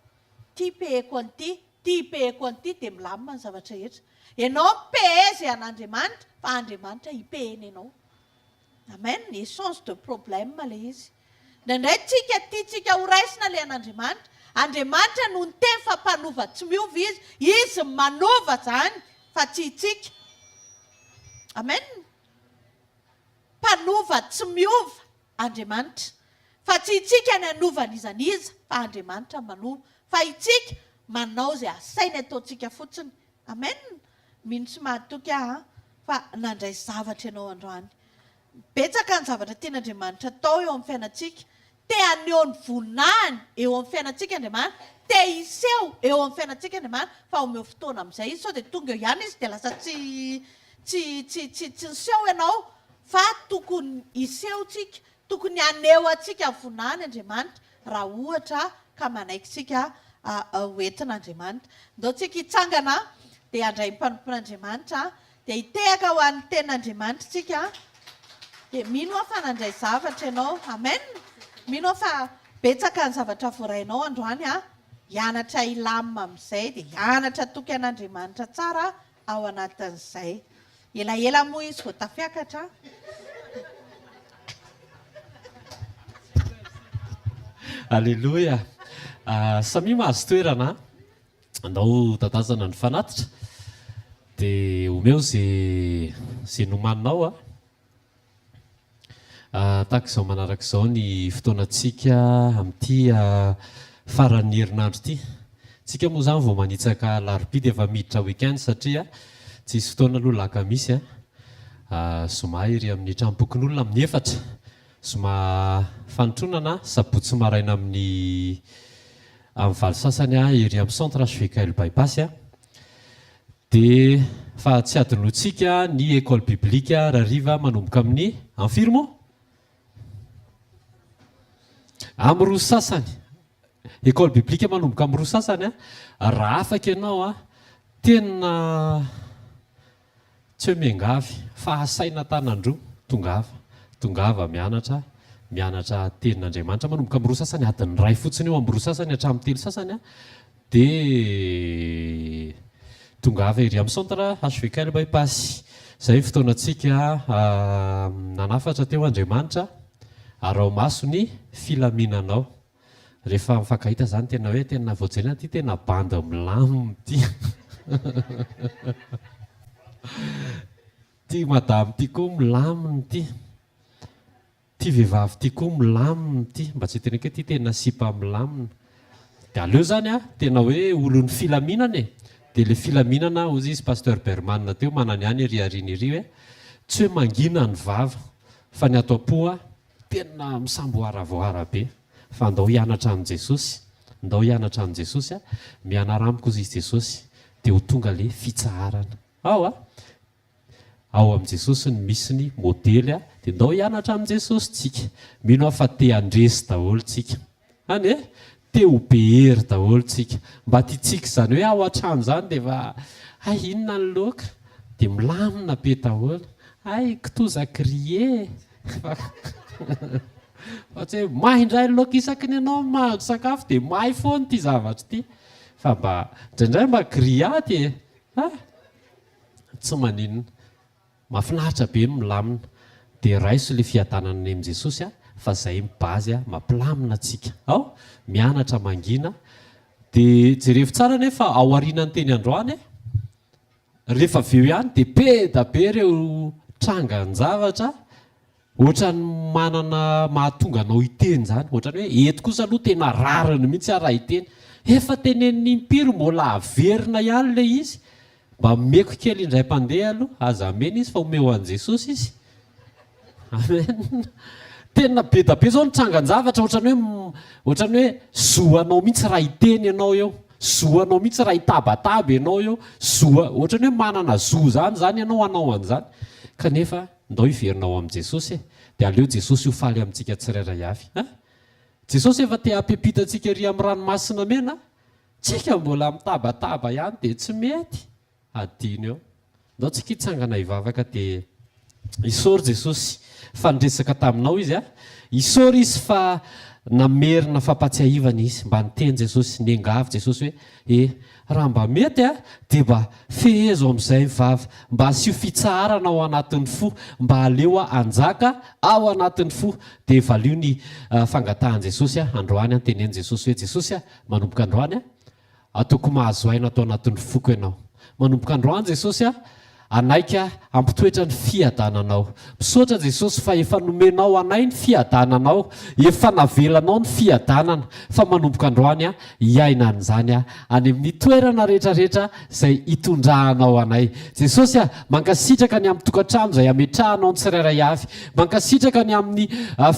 Speaker 2: Ty peheko an'ity, ty peheko an'ity dia milamina ny zavatra rehetra. Ianao pehe an'Andriamanitra, fa Andriamanitra hipeheny ianao. Amen. Échange de problème ilay izy. Nandray tsika ho raisina ilay an'Andriamanitra. Andriamanitra no ny teny fa mpanova tsy miova izy manova izany fa tsy itsika. Amen. Mpanova tsy miova Andriamanitra, fa tsy itsika ny anovana izaniza, fa Andriamanitra manova. Fa itsika manao izay asainy ataontsika fotsiny. Amen. Mino tsy mahatoky fa nandray zavatra ianao androany. Betsaka ny zavatra tian'Andriamanitra atao eo amin'ny fiainantsika. Te haneho ny voninahiny eo amin'ny fiainantsika Andriamanitra. Te hiseho eo amin'ny fiainantsika Andriamanitra, fa omeo fotoana amin'izay izy. Sao dia tonga eo ihany izy dia lasa tsy niseho ianao, fa tokony hiseho tsika, tokony haneho antsika ny voninahiny Andriamanitra raha ohatra ka manaikitsika hoentin'Andriamanitra. Ndao tsika hitsangana dia handray ny mpanompon'Andriamanitra dia hitehaka ho an'ny tenin'Andriamanitra tsika. Dia mino fa nandray zavatra ianao. Amen. Mino fa betsaka ny zavatra voarainao androany hianatra ilamina amin'izay dia hianatra toky an'Andriamanitra tsara ao anatin'izay. Elaela moa izy vao tafiakatra.
Speaker 3: Alleluia. Samy mahazo toerana andao tatazana ny fanatitra dia omeo zay nomaninao tahaka izao manaraka izao ny fotoanantsika amin'ity faran'ny herinandro ity. Tsika moa zany vao manitsaka Alarobia dia efa miditra weekend satria tsy isy fotoana aloha lakamisy zoma iry amin'ny trampokon'olona amin'ny 4 zoma fanotronana sabotsy maraina amin'ny valo sasany iry amin'ny centre hvkl bypass dia fa tsy adinotsika ny école biblique rariva manomboka amin'ny amfiry moa amin'ny roa sasany. École biblique manomboka amin'ny roa sasany raha afaka ianao tena tsy hoe miangavy fa asaina tanandroa tongava mianatra tenin'Andriamanitra manomboka amin'ny roa sasany adiny 2 fotsiny eo amin'ny roa sasany hatramin'ny 3 sasany dia tongava iry amin'ny centre hvkl bypass. Izay fotoanantsika nanafatra teo Andriamanitra arao maso ny filaminanao. Rehefa mifankahita zany tena hoe tena voajerena ty tena banda milamina ty. Ty madamo ty koa milamina ty. Ty vehivavy ty koa milamina ty. Mba tsy tena hoe ty tena sipa milamina. Dia aleo zany tena hoe olon'ny filaminana e. Dia le filaminana ozy izy pasteur Berman teo manany any ery ariana ery hoe tsy hoe mangina ny vava fa ny ato am-po tena misamboaravoara be. Fa andao hianatra an' Jesosy, andao hianatra an' Jesosy mianaramiko izy Jesosy dia ho tonga le fitsaharana. Ao am' Jesosy ny misy ny modely dia andao hianatra am' Jesosy tsika. Mino aho fa te andresy daholo tsika. Any te ho be hery daholo tsika. Mba tiatsika zany hoe ao an-trano zany dia fa inona ny loaka dia milamina be daholo. Kitoza crie. Fa tsy hoe maindray loaka isaky ny ianao mahandro sakafo dia mahay foana ty zavatra ty. Fa mba indraindray mba criady e. Tsy maninona. Mahafinaritra be ny milamina. Dia raiso le fiadanana any amin'i Jesosy fa izay mibazy mampilamina antsika. Mianatra mangina. Dia jerevy tsara nefa ao aorianany teny androany rehefa avy eo ihany dia be da be ireo trangan-javatra ohatra ny manana mahatonga anao hiteny zany. Ohatra ny hoe eto kosa aloha tena rariny mihitsy raha hiteny. Efa tenen'ny impiry mbola averina ihany le izy. Mba meko kely indray mpandeha aloha aza amena izy fa omeo an' Jesosy izy. Amen. Tena be da be zao ny trangan-javatra ohatrany hoe zoanao mihitsy raha hiteny ianao eo. Zoanao mihitsy raha hitabataba ianao eo. Ohatrany hoe manana zo zany ianao anao an'izany. Kanefa ndao hiverinao am' Jesosy dia aleo Jesosy ho faly amintsika tsirairay avy. Jesosy efa te hampipita antsika ery amin'ny ranomasina mena. Tsika mbola mitabataba ihany dia tsy mety. Adino eo. Ndao tsika hitsangana hivavaka dia isaory Jesosy fa nidresaka taminao izy isaory izy fa namerina fampatsiahivana izy. Mba niteny Jesosy niangavy Jesosy hoe raha mba mety dia mba fehezo amin'izay mivava. Mba asio fitsaharana ao anatin'ny fo. Mba aleo anjaka ao anatin'ny fo. Dia valio ny fangatahan' Jesosy androany teneny Jesosy hoe Jesosy manomboka androany ataoko mahazo aina atao anatin'ny foko ianao. Manomboka androany Jesosy anaika ampitoetra ny fiadananao. Misaotra Jesosy fa efa nomenao anay ny fiadananao. Efa navelanao ny fiadanana. Fa manomboka androany hiaina an'izany any amin'ny toerana rehetrarehetra izay hitondrahanao anay. Jesosy mankasitraka ny amin'ny tokantrano izay ametrahanao ny tsirairay avy. Mankasitraka ny amin'ny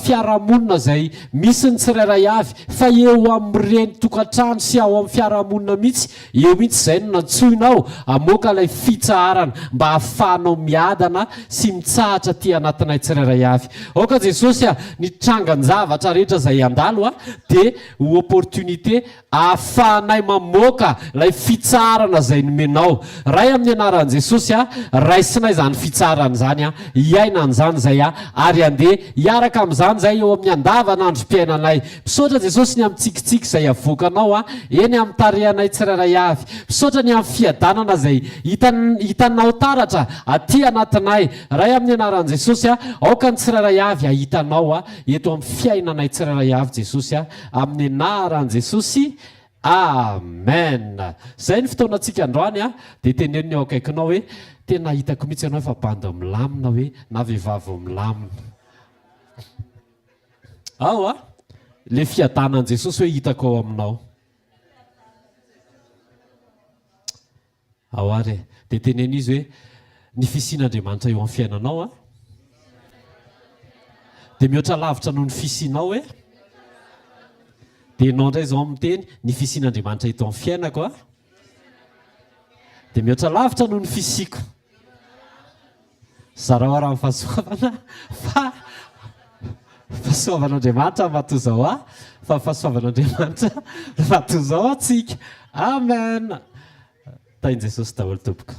Speaker 3: fiarahamonina izay misy ny tsirairay avy. Fa eo amin'ireny tokantrano sy ao amin'ny fiarahamonina mihitsy. Eo mihitsy izay no nantsoinao hamoaka ilay fitsaharana. Mba ahafahanao miadana sy mitsahatra ty anatinay tsirairay avy. Aoka Jesosy ny trangan-javatra rehetra izay andalo dia opportunité ahafahanay mamoaka ilay fitsarana izay nomenao. Ray amin'ny anaran'i Jesosy raisinay zany fitsarana zany hiaina an'izany izay ary andeha hiaraka amin'izany izay eo amin'ny andavanandrom-piainanay. Misaotra Jesosy ny amin'ny tsikitsiky izay avoakanao eny amin'ny tarehanay tsirairay avy. Misaotra ny amin'ny fiadanana izay hitanao taratra aty anatinay. Ray amin'ny anaran'i Jesosy aoka ny tsirairay avy ahitanao eto amin'ny fiainanay tsirairay avy Jesosy amin'ny anaran'i Jesosy. Amen. Zay ny fotoanantsika androany dia teneniny eo akaikinao hoe tena hitako mihitsy ianao efa banda milamina hoe na vehivavy milamina. Le fiadanan' Jesosy hoe hitako ao aminao. Ary dia teneny izy hoe ny fisian'Andriamanitra eo amin'ny fiainanao dia mihoatra lavitra noho ny fisianao dia ianao indray izao miteny ny fisian'Andriamanitra eto amin'ny fiainako dia mihoatra lavitra noho ny fisiako. Zarao raha fahasoavana fa fahasoavan'Andriamanitra matoazao fa fahasoavan'Andriamanitra matoazao atsika. Amen. Tain'i Jesosy daholo tompoko.